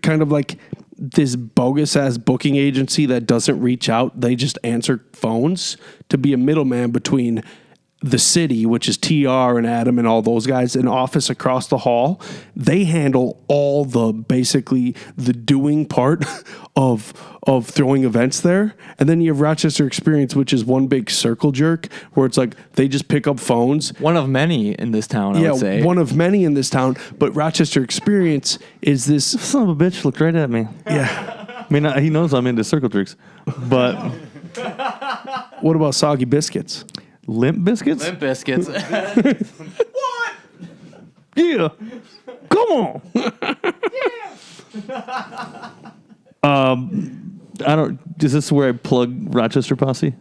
Speaker 3: kind of like this bogus-ass booking agency that doesn't reach out. They just answer phones to be a middleman between the city, which is TR and Adam and all those guys, an office across the hall. They handle all basically the doing part of throwing events there. And then you have Rochester Experience, which is one big circle jerk where it's like they just pick up phones.
Speaker 6: One of many in this town, I would say.
Speaker 3: One of many in this town. But Rochester Experience is this...
Speaker 4: Son of a bitch looked right at me.
Speaker 3: Yeah.
Speaker 4: I mean, he knows I'm into circle jerks, but...
Speaker 3: What about soggy biscuits?
Speaker 4: Limp biscuits?
Speaker 6: Limp Biscuits.
Speaker 4: What? Yeah. Come on. I don't. Is this where I plug Rochester Posse?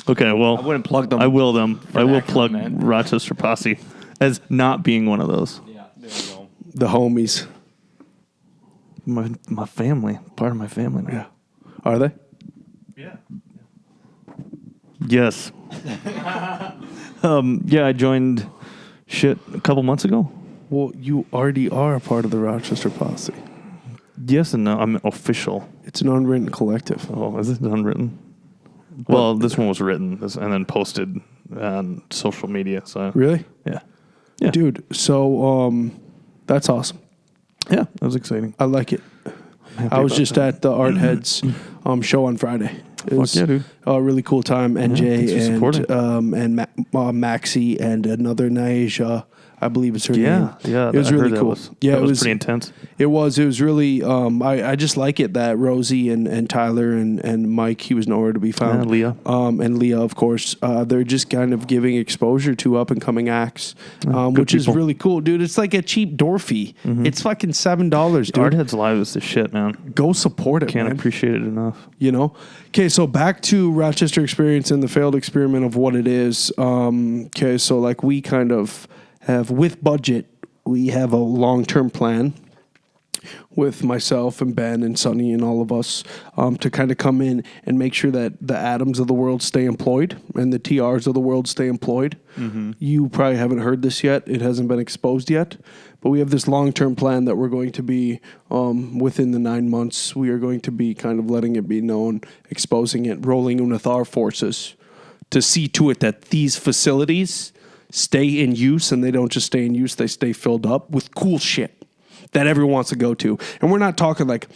Speaker 4: Okay. Well,
Speaker 6: I wouldn't plug them.
Speaker 4: I will them. I will plug
Speaker 6: comment.
Speaker 4: Rochester Posse as not being one of those.
Speaker 6: Yeah, there you go.
Speaker 3: The homies.
Speaker 4: My family, part of my family now.
Speaker 3: Yeah. Are they?
Speaker 4: Yeah. Yes. Yeah, I joined shit a couple months ago.
Speaker 3: Well, you already are a part of the Rochester Posse.
Speaker 4: Yes and no. I'm official.
Speaker 3: It's an unwritten collective.
Speaker 4: Oh, is it unwritten? Well, this one was written and then posted on social media. So
Speaker 3: Really?
Speaker 4: yeah.
Speaker 3: Dude, so that's awesome.
Speaker 4: Yeah, that was exciting.
Speaker 3: I like it. I was just at the Art Heads show on Friday. It was
Speaker 4: yeah, dude.
Speaker 3: a really cool time.
Speaker 4: thanks for supporting.
Speaker 3: and Maxie and another Naisha, I believe it's her name.
Speaker 4: Yeah.
Speaker 3: It was
Speaker 4: I heard
Speaker 3: really
Speaker 4: that
Speaker 3: cool.
Speaker 4: That was pretty intense.
Speaker 3: It was really. I just like it that Rosie and Tyler and Mike, he was nowhere to be found.
Speaker 4: And Leah.
Speaker 3: And Leah, of course. They're just kind of giving exposure to up and coming acts, which is
Speaker 4: people.
Speaker 3: really cool, dude. It's like a cheap door fee. It's fucking $7, dude.
Speaker 4: Art Heads Live is the shit, man.
Speaker 3: Go support it.
Speaker 4: Can't
Speaker 3: man.
Speaker 4: appreciate it enough.
Speaker 3: You know? Okay, so back to Rochester Experience and the failed experiment of what it is. Okay, so like we kind of have, with budget, we have a long-term plan with myself and Ben and Sonny and all of us to kind of come in and make sure that the Adams of the world stay employed and the TRs of the world stay employed. You probably haven't heard this yet. It hasn't been exposed yet. But we have this long-term plan that we're going to be, within the 9 months, we are going to be kind of letting it be known, exposing it, rolling in with our forces to see to it that these facilities stay in use, and they don't just stay in use, they stay filled up with cool shit that everyone wants to go to. And we're not talking like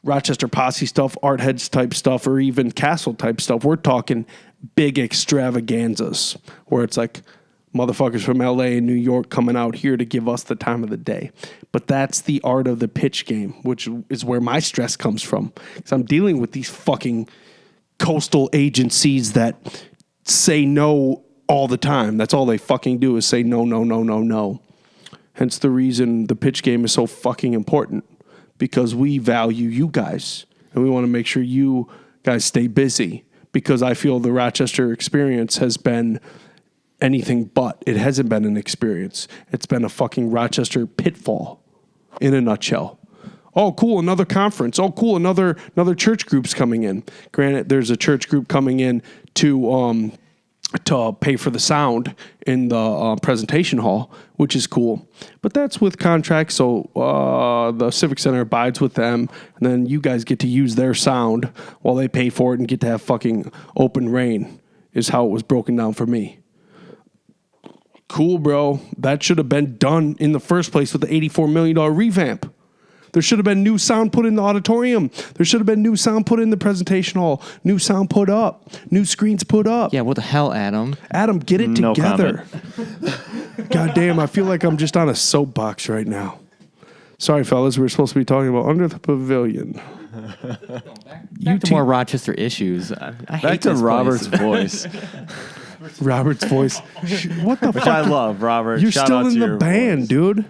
Speaker 3: Rochester Posse stuff, Art Heads type stuff, or even Castle type stuff. We're talking big extravaganzas where it's like motherfuckers from LA and New York coming out here to give us the time of the day. But that's the art of the pitch game, which is where my stress comes from. Because I'm dealing with these fucking coastal agencies that say no all the time. That's all they fucking do is say no, no, no, no, no. Hence the reason the pitch game is so fucking important, because we value you guys and we want to make sure you guys stay busy, because I feel the Rochester Experience has been anything but. It hasn't been an experience. It's been a fucking Rochester pitfall in a nutshell. Oh, cool, another conference. Oh, cool, another church group's coming in. Granted, there's a church group coming in to pay for the sound in the presentation hall, which is cool. But that's with contracts, so the Civic Center abides with them, and then you guys get to use their sound while they pay for it and get to have fucking open rain, is how it was broken down for me. Cool, bro. That should have been done in the first place with the $84 million revamp. There should have been new sound put in the auditorium. There should have been new sound put in the presentation hall. New sound put up. New screens put up.
Speaker 6: Yeah, what the hell, Adam?
Speaker 3: Adam, get it
Speaker 7: No
Speaker 3: together. God damn, I feel like I'm just on a soapbox right now. Sorry, fellas. We were supposed to be talking about Under the Pavilion.
Speaker 6: Back to more Rochester issues. I hate
Speaker 5: Back to
Speaker 6: this
Speaker 5: Robert's
Speaker 6: place.
Speaker 5: voice,
Speaker 3: Robert's voice. What the
Speaker 5: which
Speaker 3: fuck?
Speaker 5: I love, Robert.
Speaker 3: You're
Speaker 5: Shout
Speaker 3: still
Speaker 5: out
Speaker 3: in
Speaker 5: to
Speaker 3: the
Speaker 5: your
Speaker 3: band,
Speaker 5: voice.
Speaker 3: dude.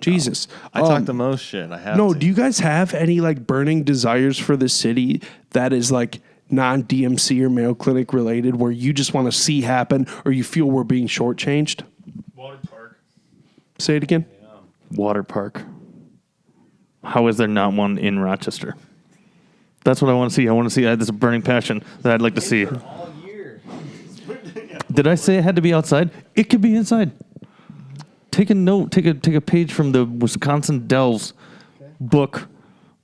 Speaker 3: Jesus.
Speaker 5: I talk the most shit. I have
Speaker 3: No,
Speaker 5: to.
Speaker 3: do you guys have any like burning desires for the city that is like non-DMC or Mayo Clinic related where you just want to see happen or you feel we're being shortchanged?
Speaker 4: Water park.
Speaker 3: Say it again.
Speaker 4: Water park. How is there not one in Rochester? That's what I want to see. I want to see. There's a burning passion that I'd like to see. Did I say it had to be outside? It could be inside. Take a note. Take a page from the Wisconsin Dells book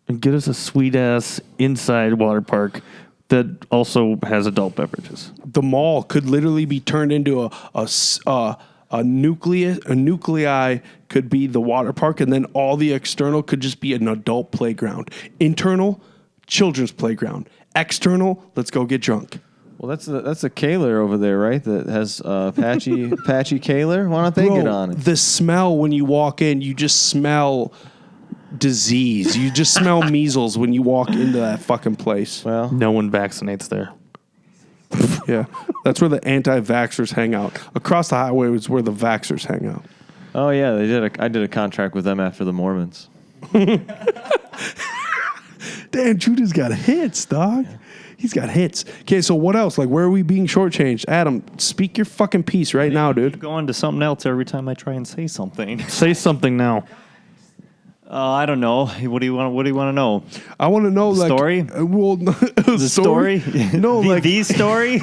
Speaker 4: and get us a sweet ass inside water park that also has adult beverages.
Speaker 3: The mall could literally be turned into a nuclei could be the water park, and then all the external could just be an adult playground. Internal, children's playground. External, let's go get drunk.
Speaker 5: Well, that's a Kaler over there, right? That has patchy Kaler. Why don't they get on it?
Speaker 3: The smell when you walk in, you just smell disease. You just smell measles when you walk into that fucking place.
Speaker 5: Well,
Speaker 4: No one vaccinates there.
Speaker 3: Yeah, that's where the anti-vaxxers hang out. Across the highway is where the vaxxers hang out.
Speaker 5: oh yeah, I did a contract with them after the Mormons.
Speaker 3: Damn, Judah's got hits, dog. He's got hits. Okay, so what else? Like, where are we being shortchanged? Adam, speak your fucking piece right now, dude.
Speaker 7: Going to something else every time I try and say something.
Speaker 4: Say something now.
Speaker 7: I don't know. What do you want? What do you want to know?
Speaker 3: I want to know, like,
Speaker 7: story?
Speaker 3: Well,
Speaker 7: The story?
Speaker 3: No, like
Speaker 7: the story?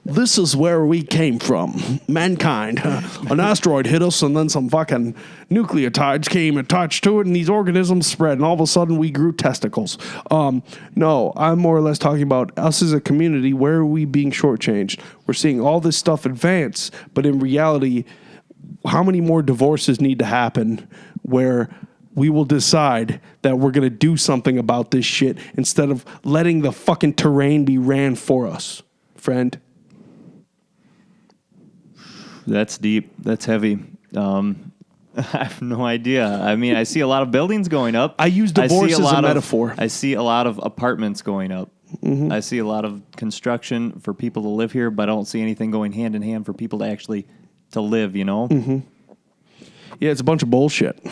Speaker 3: this is where we came from. Mankind. An asteroid hit us, and then some fucking nucleotides came attached to it, and these organisms spread, and all of a sudden we grew testicles. No, I'm more or less talking about us as a community. Where are we being shortchanged? We're seeing all this stuff advance, but in reality, how many more divorces need to happen where we will decide that we're going to do something about this shit instead of letting the fucking terrain be ran for us, friend?
Speaker 7: That's deep. That's heavy. I have no idea. I mean, I see a lot of buildings going up.
Speaker 3: I use divorce as a metaphor.
Speaker 7: I see a lot of apartments going up. Mm-hmm. I see a lot of construction for people to live here, but I don't see anything going hand in hand for people to actually to live, you know?
Speaker 3: Mm-hmm. Yeah, it's a bunch of bullshit.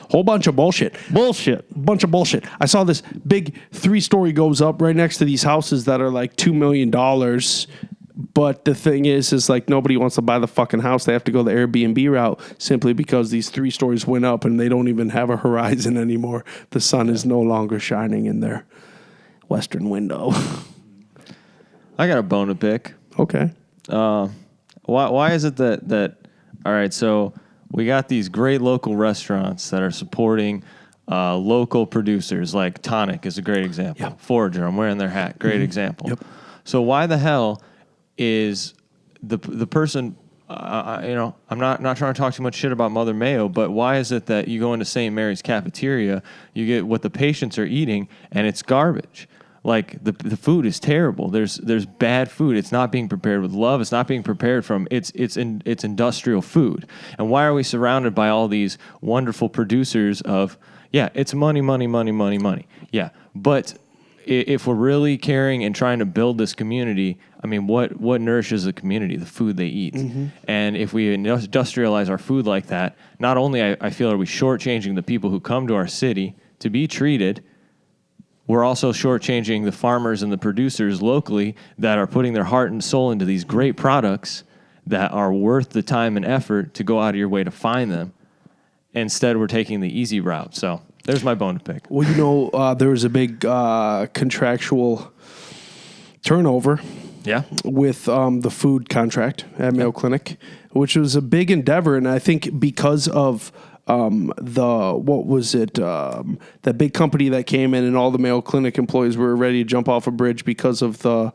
Speaker 3: Whole bunch of bullshit.
Speaker 4: Bullshit.
Speaker 3: Bunch of bullshit. I saw this big 3-story goes up right next to these houses that are like $2 million. But the thing is like nobody wants to buy the fucking house. They have to go the Airbnb route simply because these 3 stories went up and they don't even have a horizon anymore. The sun is no longer shining in their western window.
Speaker 5: I got a bone to pick.
Speaker 3: Okay.
Speaker 5: Why is it that all right, so we got these great local restaurants that are supporting local producers, like Tonic is a great example.
Speaker 3: Yep.
Speaker 5: Forager, I'm wearing their hat. Great example.
Speaker 3: Yep.
Speaker 5: So why the hell is the person, I'm not trying to talk too much shit about Mother Mayo, but why is it that you go into St. Mary's cafeteria, you get what the patients are eating, and it's garbage? Like the food is terrible. There's bad food. It's not being prepared with love. It's not being prepared from it's industrial food. And why are we surrounded by all these wonderful producers of it's money. Yeah, but if we're really caring and trying to build this community, I mean, what nourishes the community? The food they eat. Mm-hmm. And if we industrialize our food like that, not only I feel are we shortchanging the people who come to our city to be treated, we're also shortchanging the farmers and the producers locally that are putting their heart and soul into these great products that are worth the time and effort to go out of your way to find them. Instead, we're taking the easy route. So there's my bone to pick.
Speaker 3: Well, there was a big contractual turnover with the food contract at Mayo Clinic, which was a big endeavor. And I think because of that big company that came in and all the Mayo Clinic employees were ready to jump off a bridge because of the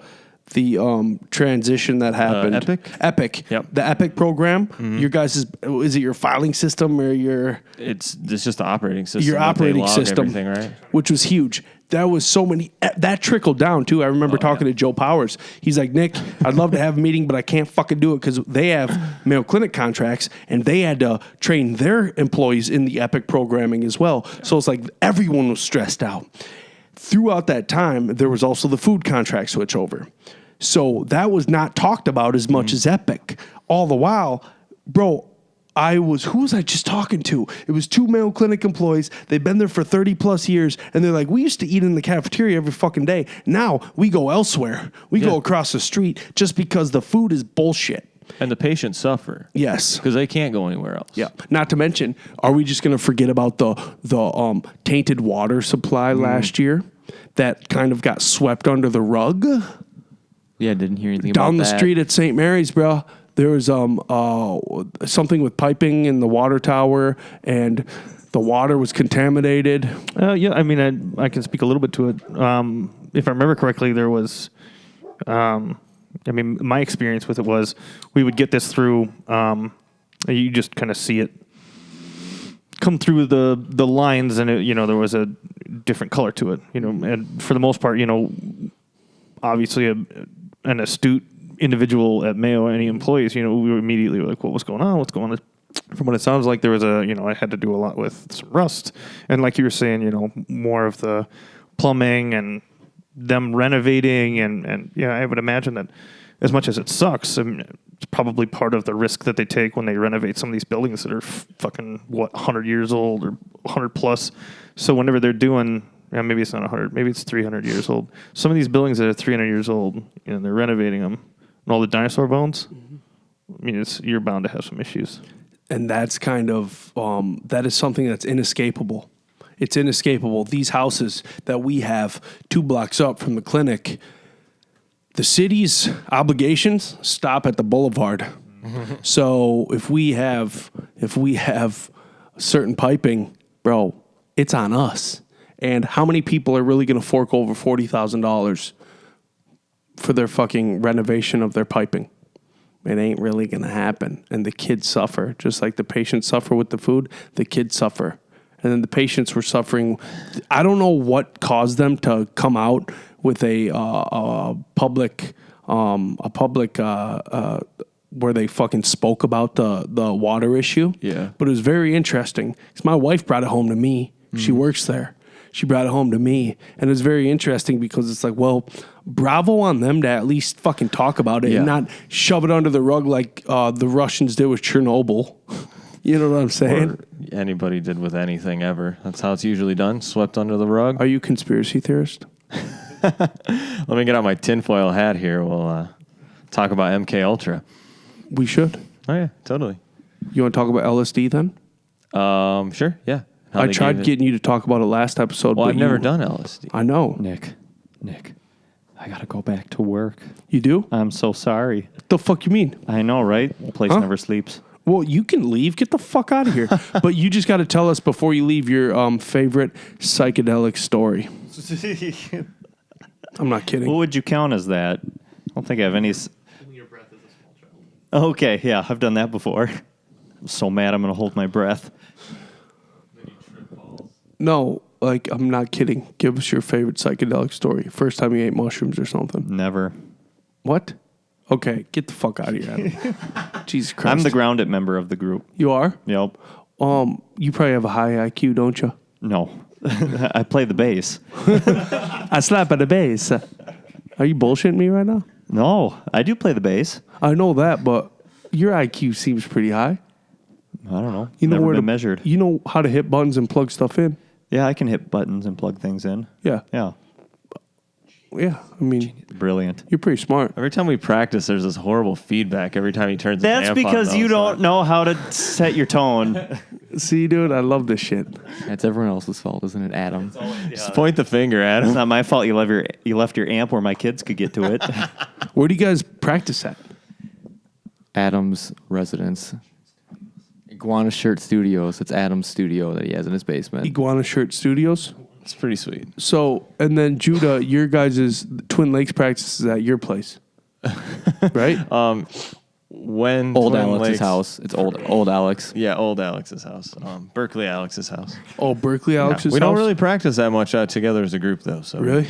Speaker 3: transition that happened.
Speaker 5: Epic?
Speaker 3: Epic.
Speaker 5: Yep.
Speaker 3: The Epic program. Your guys is it your filing system or your
Speaker 5: It's just the operating system.
Speaker 3: your
Speaker 5: that they
Speaker 3: operating
Speaker 5: log
Speaker 3: system,
Speaker 5: everything, right?
Speaker 3: which was huge. That was so many. That trickled down too. I remember talking to Joe Powers. He's like, Nick, I'd love to have a meeting, but I can't fucking do it because they have Mayo Clinic contracts and they had to train their employees in the Epic programming as well. So it's like everyone was stressed out. Throughout that time, there was also the food contract switch over. So that was not talked about as much as Epic. All the while, bro, who was I just talking to? It was 2 Mayo Clinic employees. They've been there for 30 plus years. And they're like, we used to eat in the cafeteria every fucking day. Now we go elsewhere. We go across the street just because the food is bullshit.
Speaker 5: And the patients suffer.
Speaker 3: Yes.
Speaker 5: Because they can't go anywhere else.
Speaker 3: Yeah. Not to mention, are we just going to forget about the tainted water supply last year that kind of got swept under the rug?
Speaker 6: Yeah, didn't hear anything
Speaker 3: Down
Speaker 6: about
Speaker 3: the
Speaker 6: that.
Speaker 3: street at St. Mary's, bro. There was something with piping in the water tower, and the water was contaminated.
Speaker 4: Yeah, I mean, I can speak a little bit to it. If I remember correctly, there was, I mean, my experience with it was we would get this through, you just kind of see it come through the lines, and there was a different color to it, and for the most part, obviously an astute individual at Mayo, any employees, we were immediately like, what's going on? What's going on? From what it sounds like, there was I had to do a lot with some rust. And like you were saying, more of the plumbing and them renovating. And I would imagine that as much as it sucks, I mean, it's probably part of the risk that they take when they renovate some of these buildings that are fucking, 100 years old or 100 plus. So whenever they're doing, maybe it's not 100, maybe it's 300 years old. Some of these buildings that are 300 years old, they're renovating them. And all the dinosaur bones, I mean, you're bound to have some issues.
Speaker 3: And that's kind of, that is something that's inescapable. It's inescapable. These houses that we have 2 blocks up from the clinic, the city's obligations stop at the boulevard. So if we have certain piping, bro, it's on us. And how many people are really going to fork over $40,000 for their fucking renovation of their piping? It ain't really going to happen. And the kids suffer. Just like the patients suffer with the food, the kids suffer. And then the patients were suffering. I don't know what caused them to come out with a public where they fucking spoke about the water issue.
Speaker 5: Yeah.
Speaker 3: But it was very interesting. 'Cause my wife brought it home to me. She works there. She brought it home to me. And it's very interesting because it's like, well, bravo on them to at least fucking talk about it and not shove it under the rug like the Russians did with Chernobyl. You know what I'm saying?
Speaker 5: Or anybody did with anything ever. That's how it's usually done, swept under the rug.
Speaker 3: Are you a conspiracy theorist?
Speaker 5: Let me get out my tinfoil hat here. We'll talk about MK Ultra.
Speaker 3: We should.
Speaker 5: Oh, yeah, totally.
Speaker 3: You want to talk about LSD then?
Speaker 5: Sure, yeah. How
Speaker 3: I
Speaker 5: they
Speaker 3: tried
Speaker 5: gave it-
Speaker 3: getting you to talk about it last episode.
Speaker 5: Well,
Speaker 3: but
Speaker 5: I've never
Speaker 3: you-
Speaker 5: done LSD.
Speaker 3: I know.
Speaker 7: Nick, I gotta go back to work.
Speaker 3: You do?
Speaker 7: I'm so sorry.
Speaker 3: The fuck you mean?
Speaker 7: I know, right? Place never sleeps.
Speaker 3: Well, you can leave. Get the fuck out of here. But you just got to tell us before you leave your favorite psychedelic story. I'm not kidding.
Speaker 7: What would you count as that? I don't think I have any. Okay, yeah, I've done that before. I'm so mad I'm gonna hold my breath.
Speaker 3: No, like, I'm not kidding. Give us your favorite psychedelic story. First time you ate mushrooms or something.
Speaker 7: Never.
Speaker 3: What? Okay, get the fuck out of here, Adam. Jesus Christ.
Speaker 7: I'm the grounded member of the group.
Speaker 3: You are?
Speaker 7: Yep.
Speaker 3: You probably have a high IQ, don't you?
Speaker 7: No. I play the bass.
Speaker 3: I slap at the bass. Are you bullshitting me right now?
Speaker 7: No, I do play the bass.
Speaker 3: I know that, but your IQ seems pretty high.
Speaker 7: I don't know.
Speaker 3: You know
Speaker 7: Never
Speaker 3: where
Speaker 7: been
Speaker 3: to
Speaker 7: measured.
Speaker 3: You know how to hit buttons and plug stuff in.
Speaker 7: Yeah, I can hit buttons and plug things in.
Speaker 3: Yeah,
Speaker 7: Yeah.
Speaker 3: yeah. I mean,
Speaker 7: Brilliant.
Speaker 3: you're pretty smart.
Speaker 5: Every time we practice, there's this horrible feedback every time he turns the
Speaker 7: That's
Speaker 5: amp on,
Speaker 7: because
Speaker 5: though,
Speaker 7: you
Speaker 5: so-
Speaker 7: don't know how to set your tone.
Speaker 3: See, dude, I love this shit.
Speaker 6: That's everyone else's fault, isn't it, Adam?
Speaker 5: Just point the finger at
Speaker 7: It's
Speaker 5: him.
Speaker 7: not my fault you left your amp where my kids could get to it.
Speaker 3: Where do you guys practice at?
Speaker 6: Adam's residence. Iguana Shirt Studios. It's Adam's studio that he has in his basement.
Speaker 3: Iguana Shirt Studios.
Speaker 5: It's pretty sweet.
Speaker 3: So, and then Judah, your guys' Twin Lakes practice is at your place, right?
Speaker 5: When
Speaker 6: Old
Speaker 5: Twin
Speaker 6: Alex's
Speaker 5: Lakes-
Speaker 6: house. It's old Alex.
Speaker 5: Yeah, old Alex's house. Berkeley Alex's house.
Speaker 3: Oh, Berkeley Alex's
Speaker 5: we
Speaker 3: house?
Speaker 5: don't really practice that much together as a group, though. So
Speaker 3: Really?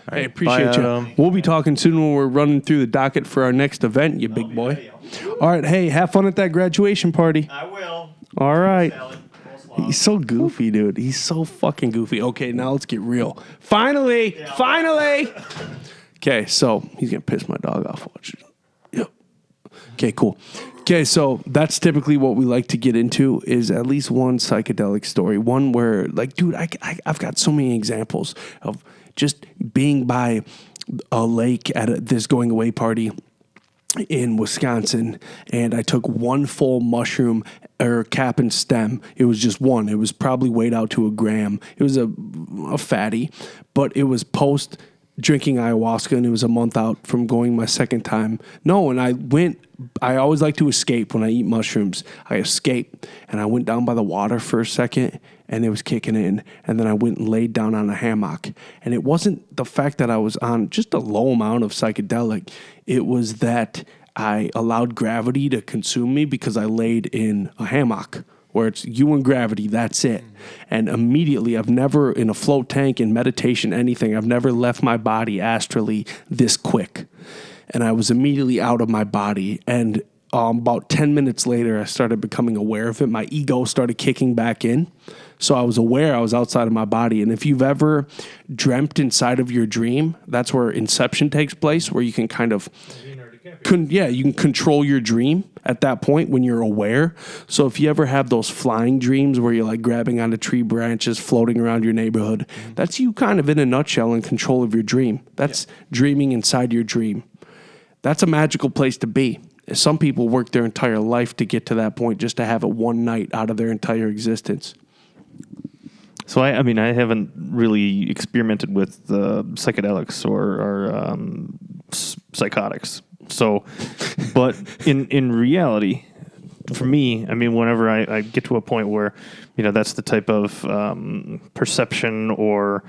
Speaker 3: I appreciate
Speaker 5: Bye,
Speaker 3: you.
Speaker 5: Adam.
Speaker 3: We'll be talking soon when we're running through the docket for our next event, you big boy. All right, hey, have fun at that graduation party.
Speaker 7: I will.
Speaker 3: All right. He's so goofy, dude. He's so fucking goofy. Okay, now let's get real. Finally. Okay, so he's going to piss my dog off. Watch it. Yep. Okay, cool. Okay, so that's typically what we like to get into is at least one psychedelic story. One where, like, dude, I've got so many examples of just being by a lake at this going away party in Wisconsin, and I took one full mushroom or cap and stem. It was just one. It was probably weighed out to a gram. It was a fatty, but it was post drinking ayahuasca, and it was a month out from going my second time. No, and I always like to escape when I eat mushrooms. I escaped, and I went down by the water for a second, and it was kicking in, and then I went and laid down on a hammock. And it wasn't the fact that I was on just a low amount of psychedelic. It was that I allowed gravity to consume me because I laid in a hammock where it's you and gravity, that's it. And immediately, I've never, in a float tank, in meditation, anything, I've never left my body astrally this quick. And I was immediately out of my body. And about 10 minutes later, I started becoming aware of it. My ego started kicking back in. So I was aware I was outside of my body. And if you've ever dreamt inside of your dream, that's where inception takes place, where you can kind of, you can control your dream at that point when you're aware. So if you ever have those flying dreams where you're like grabbing onto tree branches, floating around your neighborhood, that's you kind of in a nutshell in control of your dream. That's dreaming inside your dream. That's a magical place to be. Some people work their entire life to get to that point just to have it one night out of their entire existence.
Speaker 4: So I mean, I haven't really experimented with psychedelics or psychotics. So, but in reality, for me, I mean, whenever I get to a point where, you know, that's the type of perception or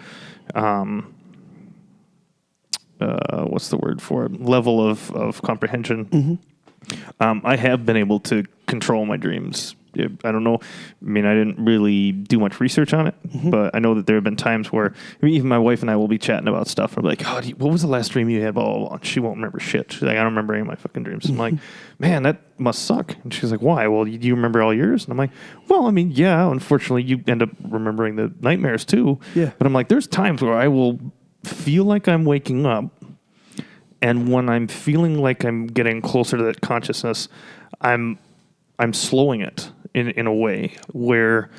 Speaker 4: what's the word for it? Level of comprehension. I have been able to control my dreams. I don't know. I mean, I didn't really do much research on it, but I know that there have been times where even my wife and I will be chatting about stuff. I'm like, oh, what was the last dream you had? Blah, blah, blah. She won't remember shit. She's like, I don't remember any of my fucking dreams. I'm like, man, that must suck. And she's like, why? Well, do you remember all yours? And I'm like, well, I mean, yeah, unfortunately, you end up remembering the nightmares too.
Speaker 3: Yeah.
Speaker 4: But I'm like, there's times where I will feel like I'm waking up, and when I'm feeling like I'm getting closer to that consciousness, I'm slowing it in a way where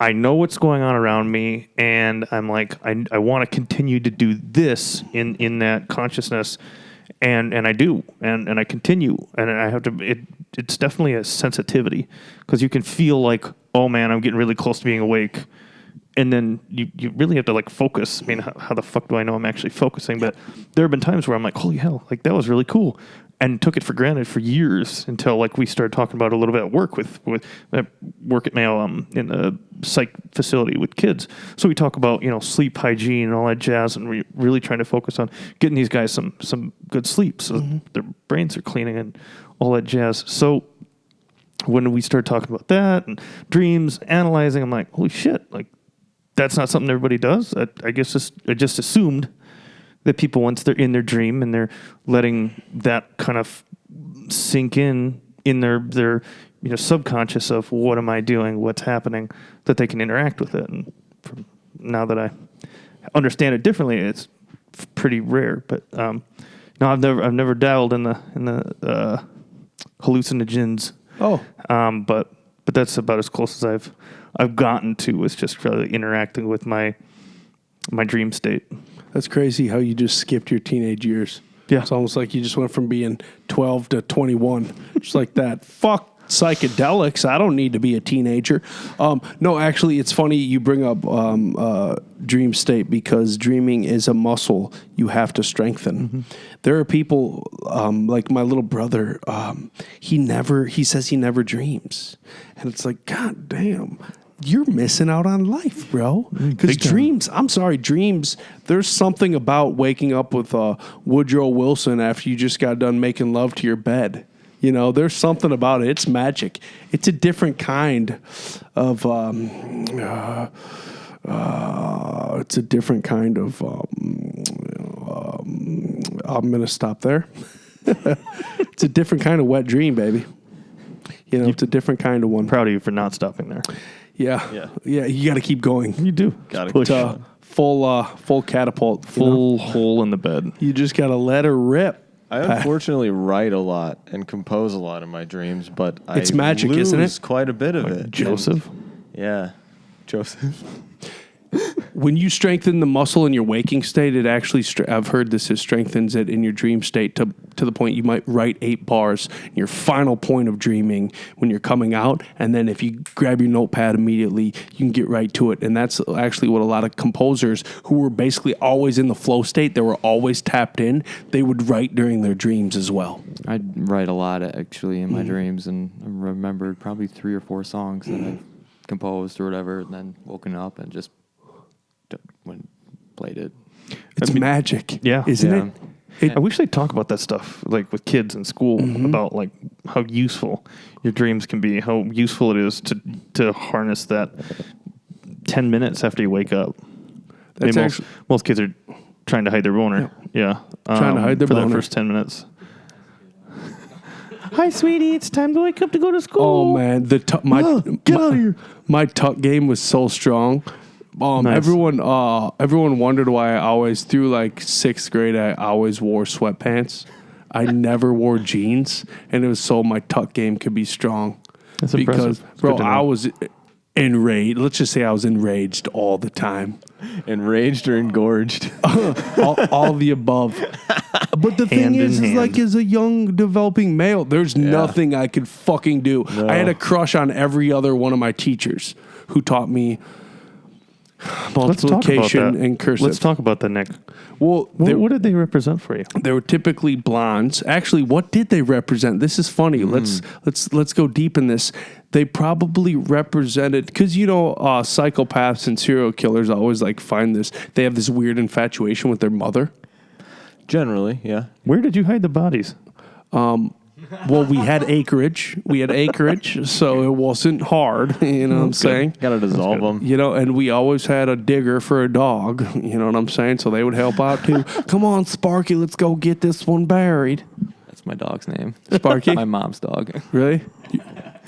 Speaker 4: I know what's going on around me, and I'm like, I want to continue to do this in that consciousness, and I do, and I continue, and I have to. It's definitely a sensitivity because you can feel like, oh man, I'm getting really close to being awake. And then you really have to like focus. I mean, how the fuck do I know I'm actually focusing? But there have been times where I'm like, holy hell, like that was really cool, and took it for granted for years until like we started talking about it a little bit at work with work at Mayo in a psych facility with kids. So we talk about, you know, sleep hygiene and all that jazz, and we're really trying to focus on getting these guys some good sleep so their brains are cleaning and all that jazz. So when we started talking about that and dreams, analyzing, I'm like, holy shit, like. That's not something everybody does. I guess I just assumed that people, once they're in their dream and they're letting that kind of sink in their subconscious of what am I doing, what's happening, that they can interact with it. And now that I understand it differently, it's pretty rare. But no, I've never dabbled in the hallucinogens.
Speaker 3: Oh,
Speaker 4: but that's about as close as I've gotten to, was just really interacting with my dream state.
Speaker 3: that's crazy how you just skipped your teenage years.
Speaker 4: Yeah.
Speaker 3: It's almost like you just went from being 12 to 21. Just like that. Fuck psychedelics. I don't need to be a teenager. No, actually, it's funny you bring up dream state because dreaming is a muscle you have to strengthen. There are people like my little brother. He says he never dreams. And it's like, God damn. you're missing out on life, bro. Because dreams, there's something about waking up with Woodrow Wilson after you just got done making love to your bed. You know, there's something about it. It's magic. It's a different kind of, it's a different kind of, I'm going to stop there. It's a different kind of wet dream, baby. You know, it's a different kind of one.
Speaker 4: Proud of you for not stopping there.
Speaker 3: Yeah. You got to keep going.
Speaker 4: You do.
Speaker 5: Gotta
Speaker 4: push.
Speaker 3: Full catapult.
Speaker 4: Full hole in the bed.
Speaker 3: You just got to let her rip.
Speaker 5: I unfortunately write a lot and compose a lot in my dreams, but
Speaker 3: It's magic, isn't it?
Speaker 5: Quite a bit of it.
Speaker 4: Joseph?
Speaker 5: Yeah. Joseph.
Speaker 3: When you strengthen the muscle in your waking state, it actually, I've heard this, it strengthens it in your dream state to the point you might write 8 bars in your final point of dreaming when you're coming out. And then if you grab your notepad immediately, you can get right to it. And that's actually what a lot of composers who were basically always in the flow state, they were always tapped in, they would write during their dreams as well.
Speaker 6: I write a lot actually in my dreams, and I remembered probably 3 or 4 songs that I've composed or whatever, and then woken up and just played it.
Speaker 3: It's magic.
Speaker 4: Yeah.
Speaker 3: Isn't it?
Speaker 4: I wish they'd talk about that stuff, like with kids in school, about like how useful your dreams can be, how useful it is to harness that 10 minutes after you wake up.
Speaker 3: That's
Speaker 4: Most kids are trying to hide their boner. Yeah.
Speaker 3: Trying to hide their
Speaker 4: for
Speaker 3: boner.
Speaker 4: that first 10 minutes. Hi, sweetie. It's time to wake up to go to school.
Speaker 3: Oh man, get out of here. My tuck game was so strong.
Speaker 4: Nice.
Speaker 3: Everyone wondered why I always, through like 6th grade, I always wore sweatpants. I never wore jeans, and it was so my tuck game could be strong.
Speaker 4: That's
Speaker 3: because,
Speaker 4: impressive.
Speaker 3: bro, I was enraged. Let's just say I was enraged all the time.
Speaker 5: Enraged or engorged?
Speaker 3: all the above. But the thing is like, as a young developing male, there's nothing I could fucking do.
Speaker 5: No.
Speaker 3: I had a crush on every other one of my teachers who taught me multiplication and cursive.
Speaker 4: Let's talk about that, Nick.
Speaker 3: Well,
Speaker 4: What did they represent for you?
Speaker 3: they were typically blondes. Actually, what did they represent? This is funny. Let's go deep in this. They probably represented, because psychopaths and serial killers always like find this. They have this weird infatuation with their mother.
Speaker 5: Generally, yeah.
Speaker 4: Where did you hide the bodies?
Speaker 3: Well, we had acreage. So it wasn't hard. You know what I'm saying?
Speaker 5: Got to dissolve them.
Speaker 3: And we always had a digger for a dog. You know what I'm saying? So they would help out too. Come on, Sparky, let's go get this one buried.
Speaker 6: That's my dog's name.
Speaker 3: Sparky?
Speaker 6: My mom's dog.
Speaker 3: Really?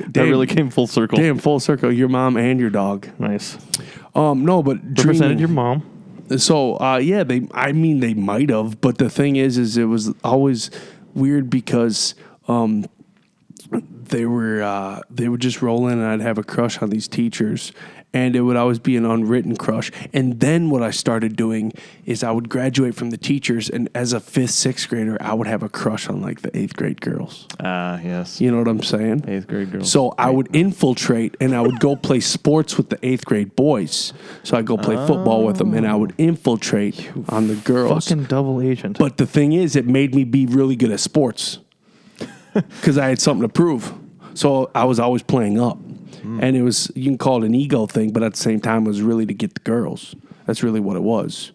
Speaker 4: That really came full circle.
Speaker 3: Damn, full circle. Your mom and your dog.
Speaker 4: Nice.
Speaker 3: No, but
Speaker 4: Represented your mom.
Speaker 3: So, they might have, but the thing is it was always weird because they would just roll in and I'd have a crush on these teachers, and it would always be an unwritten crush. And then what I started doing is I would graduate from the teachers, and as a 5th, 6th grader, I would have a crush on like the 8th grade girls.
Speaker 5: Yes.
Speaker 3: You know what I'm saying?
Speaker 5: 8th grade girls.
Speaker 3: So I would infiltrate, and I would go play sports with the 8th grade boys. So I'd go play football with them, and I would infiltrate on the girls.
Speaker 4: Fucking double agent.
Speaker 3: But the thing is, it made me be really good at sports because I had something to prove. So I was always playing up. And it was, you can call it an ego thing, but at the same time, it was really to get the girls. That's really what it was.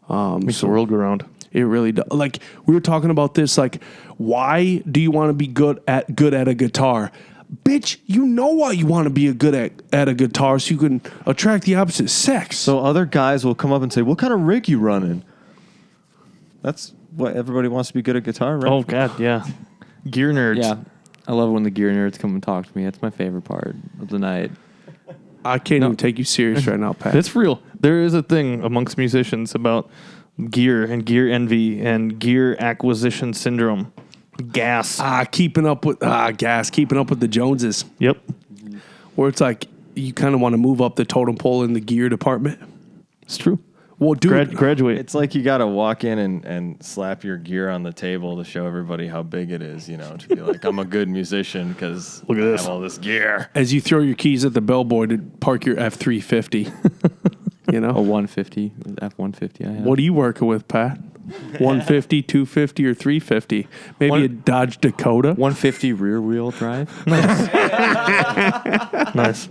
Speaker 4: Makes the world go round.
Speaker 3: It really does. Like, we were talking about this, like, why do you want to be good at a guitar? Bitch, you know why you want to be good at a guitar, so you can attract the opposite sex.
Speaker 5: So other guys will come up and say, what kind of rig you running? That's what everybody wants to be good at guitar, right?
Speaker 4: Oh, God, yeah. Gear nerds.
Speaker 6: Yeah. I love when the gear nerds come and talk to me. That's my favorite part of the night.
Speaker 3: I can't even take you serious right now, Pat.
Speaker 4: It's real. There is a thing amongst musicians about gear and gear envy and gear acquisition syndrome. Gas.
Speaker 3: Keeping up with the Joneses.
Speaker 4: Yep.
Speaker 3: Where it's like you kind of want to move up the totem pole in the gear department.
Speaker 4: It's true.
Speaker 3: Well, dude,
Speaker 4: Graduate.
Speaker 5: It's like you got to walk in and slap your gear on the table to show everybody how big it is, to be like, I'm a good musician because I have all this gear.
Speaker 3: As you throw your keys at the bellboy to park your F-350,
Speaker 6: A 150, F-150 I have.
Speaker 3: What are you working with, Pat? 150, 250, or 350? Maybe a Dodge Dakota?
Speaker 6: 150 rear wheel drive.
Speaker 4: Nice.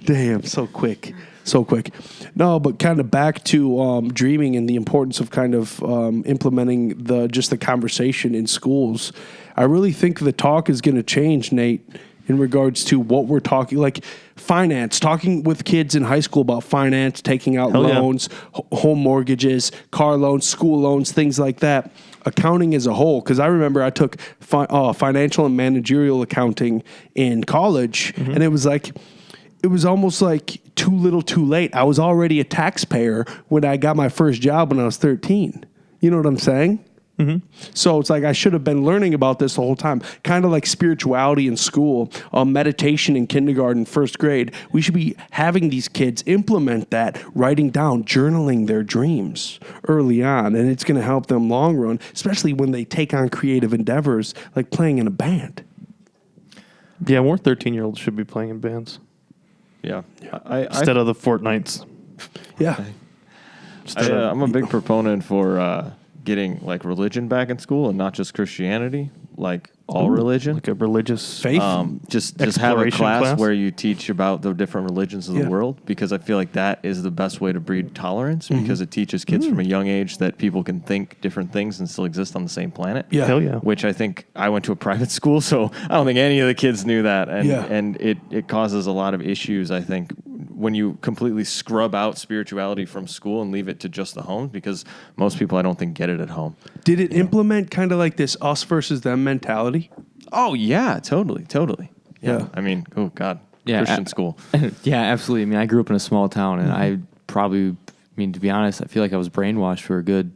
Speaker 3: Damn, so quick. So quick. No, but kind of back to dreaming and the importance of kind of implementing the conversation in schools. I really think the talk is going to change, Nate, in regards to what we're talking, like finance, talking with kids in high school about finance, taking out loans, home mortgages, car loans, school loans, things like that. Accounting as a whole, because I remember I took financial and managerial accounting in college, and it was almost like too little too late. I was already a taxpayer when I got my first job when I was 13. You know what I'm saying? Mm-hmm. So it's like I should have been learning about this the whole time. Kind of like spirituality in school, meditation in kindergarten, first grade. We should be having these kids implement that, writing down, journaling their dreams early on. And it's going to help them long run, especially when they take on creative endeavors like playing in a band.
Speaker 4: Yeah, more 13-year-olds should be playing in bands.
Speaker 5: Yeah.
Speaker 4: Instead of the Fortnites.
Speaker 3: Yeah.
Speaker 5: I'm a big proponent for getting like religion back in school and not just Christianity, like all religion.
Speaker 4: Like a religious
Speaker 3: faith.
Speaker 5: Just have a
Speaker 4: Exploration
Speaker 5: class where you teach about the different religions of the world, because I feel like that is the best way to breed tolerance, because it teaches kids from a young age that people can think different things and still exist on the same planet.
Speaker 3: Yeah.
Speaker 4: Hell yeah.
Speaker 5: Which I think I went to a private school, so I don't think any of the kids knew that. And it causes a lot of issues, I think, when you completely scrub out spirituality from school and leave it to just the home, because most people, I don't think, get it at home.
Speaker 3: Did it implement kind of like this us versus them mentality?
Speaker 5: Oh, yeah, totally.
Speaker 3: Yeah.
Speaker 5: I mean, oh, God.
Speaker 6: Yeah,
Speaker 5: Christian school.
Speaker 6: Yeah, absolutely. I mean, I grew up in a small town, and to be honest, I feel like I was brainwashed for a good,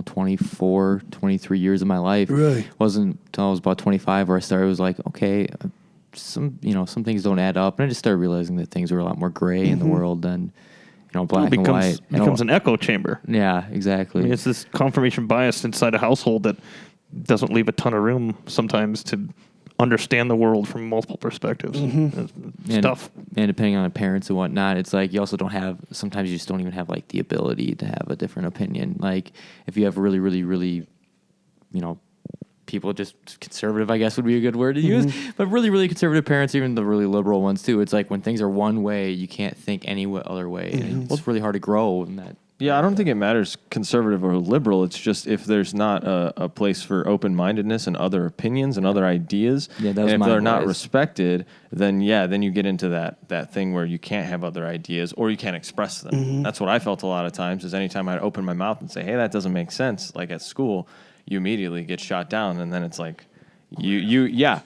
Speaker 6: 24, 23 years of my life.
Speaker 3: Really?
Speaker 6: It wasn't until I was about 25 where I started, was like, okay, some things don't add up. And I just started realizing that things were a lot more gray in the world than, black and white.
Speaker 4: It becomes an echo chamber.
Speaker 6: Yeah, exactly.
Speaker 4: I mean, it's this confirmation bias inside a household that doesn't leave a ton of room sometimes to understand the world from multiple perspectives. It's tough.
Speaker 6: And depending on the parents and whatnot, it's like you also don't have, sometimes you just don't even have like the ability to have a different opinion. Like if you have really, really, really, people just conservative, I guess would be a good word to use, but really, really conservative parents, even the really liberal ones too. It's like when things are one way, you can't think any other way. And it's really hard to grow in that.
Speaker 5: Yeah, I don't think it matters conservative or liberal. It's just if there's not a place for open-mindedness and other opinions and other ideas,
Speaker 6: that was
Speaker 5: and if
Speaker 6: my
Speaker 5: they're not
Speaker 6: advice.
Speaker 5: respected, then you get into that thing where you can't have other ideas or you can't express them. That's what I felt a lot of times, is anytime I'd open my mouth and say, hey, that doesn't make sense, like at school, you immediately get shot down, and then it's like,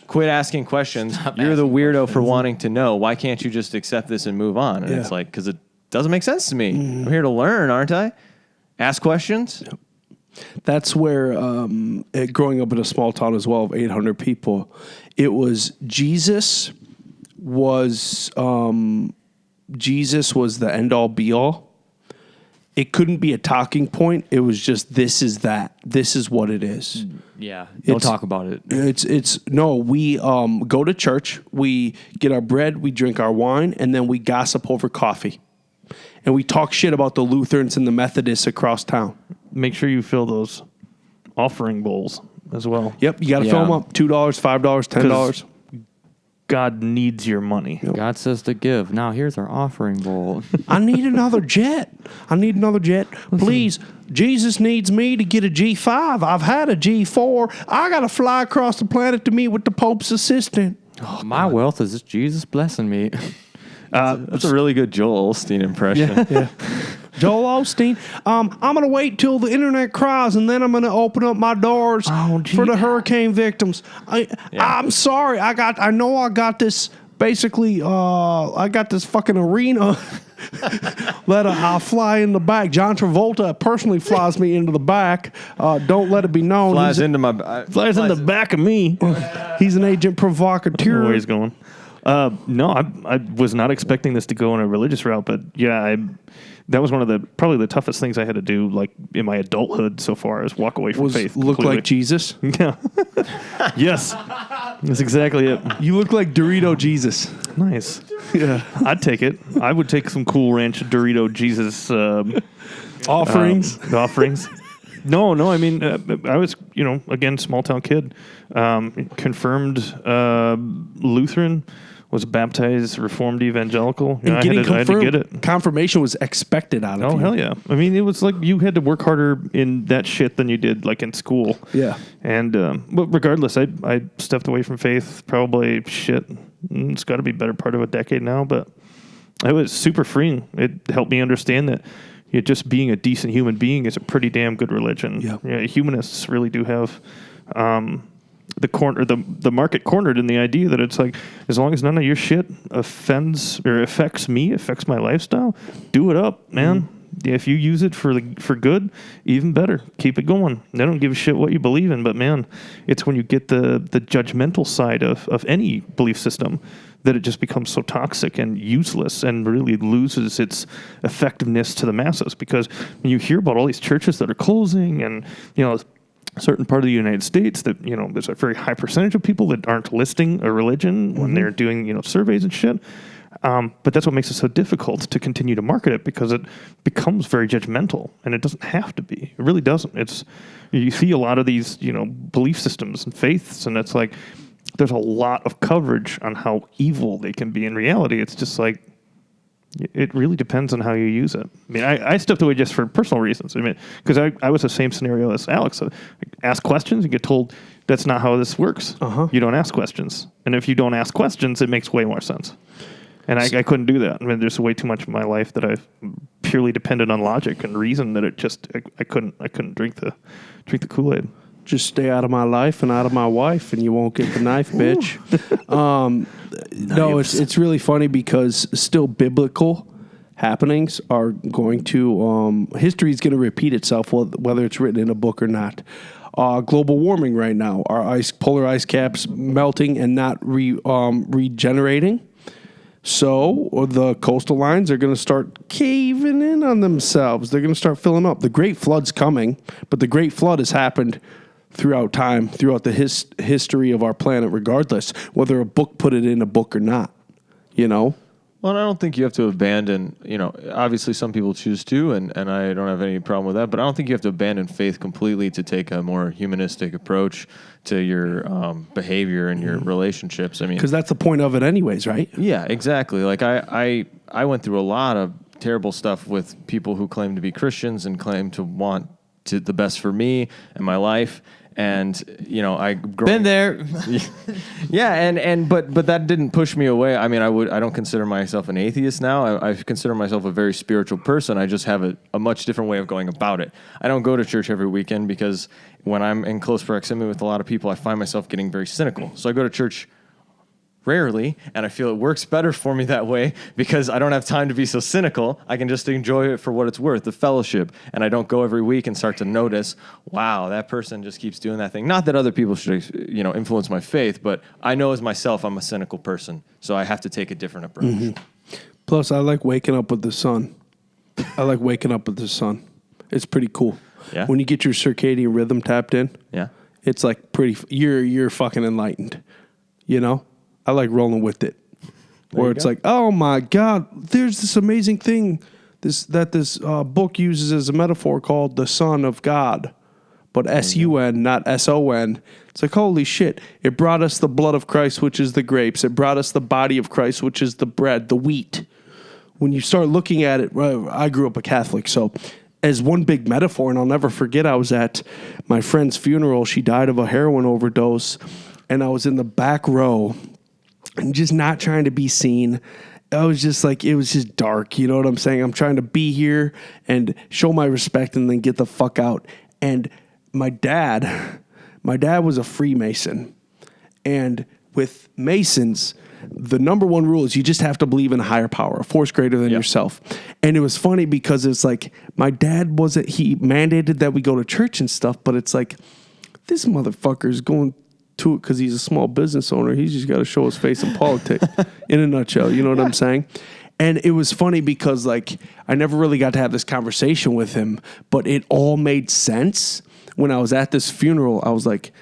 Speaker 5: quit asking questions. You're the weirdo for wanting to know. Why can't you just accept this and move on? And it's like, because it doesn't make sense to me. I'm here to learn, aren't I? Ask questions.
Speaker 3: Yep. That's where, growing up in a small town as well of 800 people, it was Jesus was the end all be all. It couldn't be a talking point. It was just, this is that. This is what it is.
Speaker 6: Yeah. Don't talk about it.
Speaker 3: We go to church, we get our bread, we drink our wine, and then we gossip over coffee. And we talk shit about the Lutherans and the Methodists across town.
Speaker 4: Make sure you fill those offering bowls as well.
Speaker 3: Yep, you got to fill them up. $2, $5, $10.
Speaker 4: God needs your money.
Speaker 6: God says to give. Now here's our offering bowl.
Speaker 3: I need another jet. Please, Jesus needs me to get a G5. I've had a G4. I got to fly across the planet to meet with the Pope's assistant.
Speaker 6: My wealth is just Jesus blessing me.
Speaker 5: That's a really good Joel Osteen impression.
Speaker 3: Yeah. Joel Osteen. I'm going to wait till the internet cries, and then I'm going to open up my doors for the hurricane victims. I'm sorry. I know I got this. Basically, I got this fucking arena that I'll fly in the back. John Travolta personally flies me into the back. Don't let it be known.
Speaker 5: Flies in
Speaker 4: the back of me.
Speaker 3: He's an agent
Speaker 4: I don't know
Speaker 3: provocateur.
Speaker 4: where he's going. No, I was not expecting this to go in a religious route, but yeah, that was one of probably the toughest things I had to do, like in my adulthood so far, is walk away from faith.
Speaker 3: Look
Speaker 4: completely.
Speaker 3: like Jesus.
Speaker 4: Yeah. Yes. That's exactly it.
Speaker 3: You look like Dorito Jesus.
Speaker 4: Nice. Yeah. I'd take it. I would take some Cool Ranch Dorito Jesus
Speaker 3: Offerings.
Speaker 4: Offerings. No. I mean, I was, again, small town kid, confirmed Lutheran, was baptized Reformed Evangelical.
Speaker 3: And
Speaker 4: I
Speaker 3: getting
Speaker 4: had to get it.
Speaker 3: confirmation was expected out of you.
Speaker 4: Oh, hell yeah. I mean, it was like you had to work harder in that shit than you did like in school.
Speaker 3: Yeah.
Speaker 4: And but regardless, I stepped away from faith probably it's got to be better part of a decade now, but it was super freeing. It helped me understand that just being a decent human being is a pretty damn good religion.
Speaker 3: Yeah.
Speaker 4: Humanists really do have the market cornered in the idea that it's like, as long as none of your shit offends or affects me, affects my lifestyle, do it up, man. Yeah, if you use it for good, even better. Keep it going. I don't give a shit what you believe in, but man, it's when you get the judgmental side of any belief system that it just becomes so toxic and useless and really loses its effectiveness to the masses. Because when you hear about all these churches that are closing and, a certain part of the United States that, there's a very high percentage of people that aren't listing a religion when they're doing, surveys and shit. But that's what makes it so difficult to continue to market it, because it becomes very judgmental, and it doesn't have to be. It really doesn't. You see a lot of these, belief systems and faiths, and it's like there's a lot of coverage on how evil they can be. In reality, it's just like it really depends on how you use it. I mean, I stepped away just for personal reasons. I mean, because I was the same scenario as Alex. So, ask questions and get told that's not how this works. You don't ask questions, and if you don't ask questions, it makes way more sense. And I couldn't do that. I mean, there's way too much of my life that I purely depended on logic and reason that it just I couldn't drink the Kool-Aid.
Speaker 3: Just stay out of my life and out of my wife, and you won't get the knife, bitch. No, it's really funny because still biblical happenings are going to history is going to repeat itself, whether it's written in a book or not. Global warming right now, our polar ice caps melting and not regenerating. So the coastal lines are going to start caving in on themselves. They're going to start filling up. The Great Flood's coming, but the Great Flood has happened throughout time, throughout the history of our planet, regardless, whether a book put it in a book or not,
Speaker 5: Well, I don't think you have to abandon, obviously some people choose to, and I don't have any problem with that, but I don't think you have to abandon faith completely to take a more humanistic approach to your behavior and your relationships. I mean,
Speaker 3: because that's the point of it anyways, right?
Speaker 5: Yeah, exactly. Like I went through a lot of terrible stuff with people who claim to be Christians and claim to want the best for me and my life. And I
Speaker 6: been there.
Speaker 5: Yeah, but that didn't push me away. I mean, I don't consider myself an atheist now. I consider myself a very spiritual person. I just have a much different way of going about it. I don't go to church every weekend because when I'm in close proximity with a lot of people, I find myself getting very cynical. So I go to church rarely, and I feel it works better for me that way because I don't have time to be so cynical. I can just enjoy it for what it's worth, the fellowship, and I don't go every week and start to notice, wow, that person just keeps doing that thing. Not that other people should, influence my faith, but I know as myself I'm a cynical person, so I have to take a different approach.
Speaker 3: Plus, I like waking up with the sun. It's pretty cool.
Speaker 5: Yeah.
Speaker 3: When you get your circadian rhythm tapped in,
Speaker 5: Yeah.
Speaker 3: it's like you're fucking enlightened. I like rolling with it. Where it's like, oh my God, there's this amazing thing this book uses as a metaphor called the Son of God. But S-U-N, not S-O-N. It's like, holy shit. It brought us the blood of Christ, which is the grapes. It brought us the body of Christ, which is the bread, the wheat. When you start looking at it, I grew up a Catholic, so as one big metaphor, and I'll never forget, I was at my friend's funeral. She died of a heroin overdose, and I was in the back row. I'm just not trying to be seen. I was just like, it was just dark. You know what I'm saying? I'm trying to be here and show my respect and then get the fuck out. And my dad was a Freemason. And with Masons, the number one rule is you just have to believe in a higher power, a force greater than yourself. And it was funny because it's like, my dad he mandated that we go to church and stuff, but it's like, this motherfucker's going to it because he's a small business owner. He's just got to show his face in politics in a nutshell. You know what I'm saying? And it was funny because like I never really got to have this conversation with him, but it all made sense when I was at this funeral. I was like,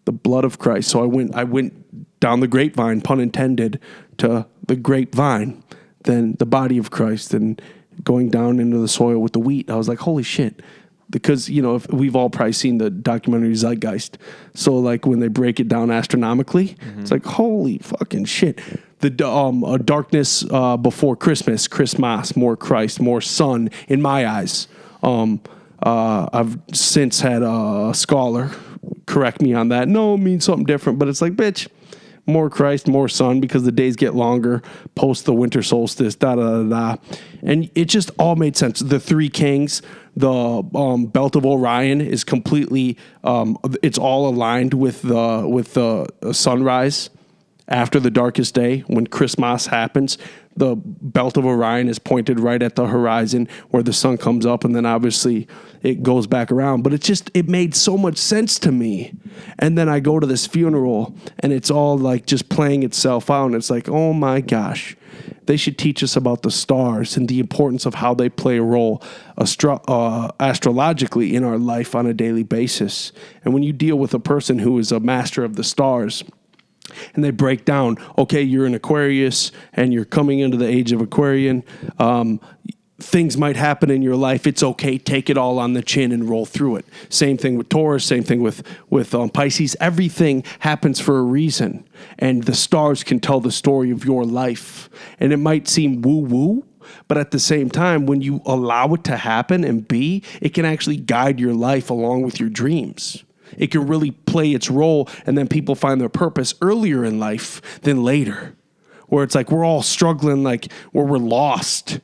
Speaker 3: the blood of Christ. So I went down the grapevine, pun intended, to the grapevine, then the body of Christ, and going down into the soil with the wheat. I was like, holy shit. Because, if we've all probably seen the documentary Zeitgeist. So, like, when they break it down astronomically, it's like, holy fucking shit. darkness before Christmas, Christmas, more Christ, more sun in my eyes. I've since had a scholar correct me on that. No, it means something different, but it's like, bitch, more Christ, more sun, because the days get longer post the winter solstice, da. And it just all made sense. The three kings, the belt of Orion is completely, it's all aligned with the sunrise after the darkest day. When Christmas happens, the belt of Orion is pointed right at the horizon where the sun comes up, and then obviously it goes back around. But it made so much sense to me. And then I go to this funeral, and it's all like just playing itself out. And it's like, oh my gosh, they should teach us about the stars and the importance of how they play a role astrologically in our life on a daily basis. And when you deal with a person who is a master of the stars, and they break down, okay, you're an Aquarius and you're coming into the age of Aquarian. Things might happen in your life. It's okay. Take it all on the chin and roll through it. Same thing with Taurus. Same thing with Pisces. Everything happens for a reason. And the stars can tell the story of your life. And it might seem woo-woo, but at the same time, when you allow it to happen and be, it can actually guide your life along with your dreams. It can really play its role, and then people find their purpose earlier in life than later, where it's like we're all struggling, like where we're lost,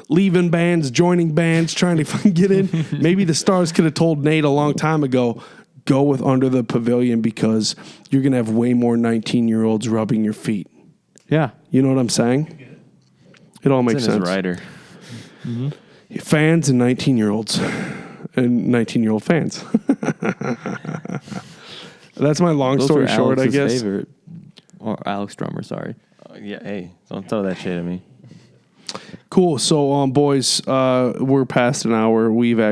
Speaker 3: leaving bands, joining bands, trying to fucking get in. Maybe the stars could have told Nate a long time ago, go with Under the Pavilion, because you're going to have way more 19-year-olds rubbing your feet.
Speaker 6: Yeah.
Speaker 3: You know what I'm saying? It all makes sense.
Speaker 5: Rider.
Speaker 3: Mm-hmm. Fans and 19-year-olds. And 19-year-old fans. That's my long story short, I guess.
Speaker 6: Favorite. Or Alex Drummer, sorry.
Speaker 5: Yeah, hey, don't throw that shit at me.
Speaker 3: Cool. So, boys, we're past an hour. We're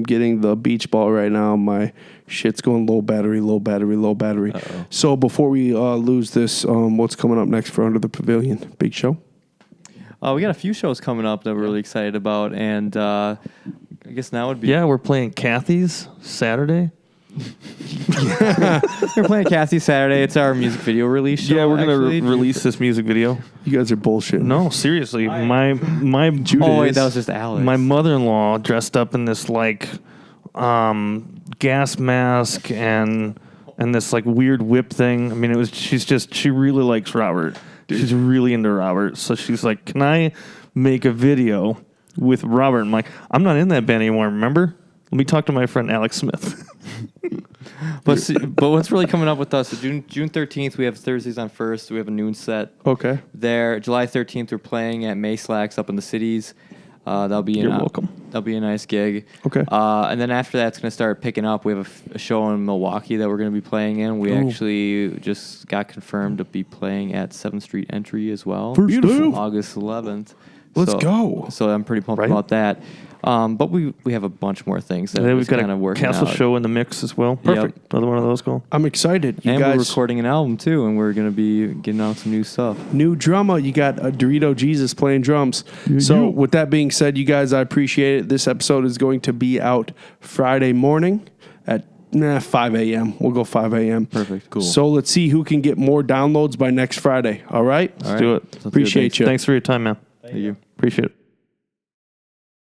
Speaker 3: getting the beach ball right now. My shit's going low battery.
Speaker 5: Uh-oh.
Speaker 3: So before we lose this, what's coming up next for Under the Pavilion? Big show?
Speaker 6: We got a few shows coming up that we're really excited about, and I guess now would be...
Speaker 4: Yeah, we're playing Kathy's Saturday.
Speaker 6: We're playing Kathy's Saturday. It's our music video release show.
Speaker 4: Yeah, we're going to release this music video.
Speaker 3: You guys are bullshit.
Speaker 4: No, seriously. My
Speaker 6: Oh, wait, that was just Alex.
Speaker 4: My mother-in-law dressed up in this, like, gas mask and this, like, weird whip thing. I mean, she really likes Robert. She's really into Robert. So she's like, can I make a video with Robert? I'm like, I'm not in that band anymore, remember? Let me talk to my friend Alex Smith.
Speaker 6: But what's really coming up with us? So June 13th, we have Thursdays on First. We have a noon set.
Speaker 3: Okay.
Speaker 6: There. July 13th, we're playing at May Slacks up in the cities. That'll be
Speaker 4: You're welcome.
Speaker 6: That'll be a nice gig.
Speaker 3: Okay.
Speaker 6: And then after that, it's going to start picking up. We have a show in Milwaukee that we're going to be playing in. We actually just got confirmed to be playing at 7th Street Entry as well.
Speaker 3: Beautiful.
Speaker 6: August 11th.
Speaker 3: Let's go.
Speaker 6: So I'm pretty pumped about that. But we have a bunch more things that
Speaker 4: And then
Speaker 6: we're
Speaker 4: we've got
Speaker 6: kind of
Speaker 4: a
Speaker 6: working
Speaker 4: Castle
Speaker 6: out.
Speaker 4: show in the mix as well. Perfect. Another one of those cool.
Speaker 3: I'm excited. You
Speaker 6: And
Speaker 3: guys,
Speaker 6: we're recording an album too, and we're going to be getting out some new stuff.
Speaker 3: new drummer. You got a Dorito Jesus playing drums. So with that being said, you guys, I appreciate it. This episode is going to be out Friday morning at 5 a.m. We'll go 5 a.m.
Speaker 6: Perfect. Cool.
Speaker 3: So let's see who can get more downloads by next Friday. All right?
Speaker 4: Let's do it.
Speaker 6: Sounds good.
Speaker 3: Appreciate you.
Speaker 4: Thanks for your time, man.
Speaker 6: Thank you.
Speaker 4: Appreciate it.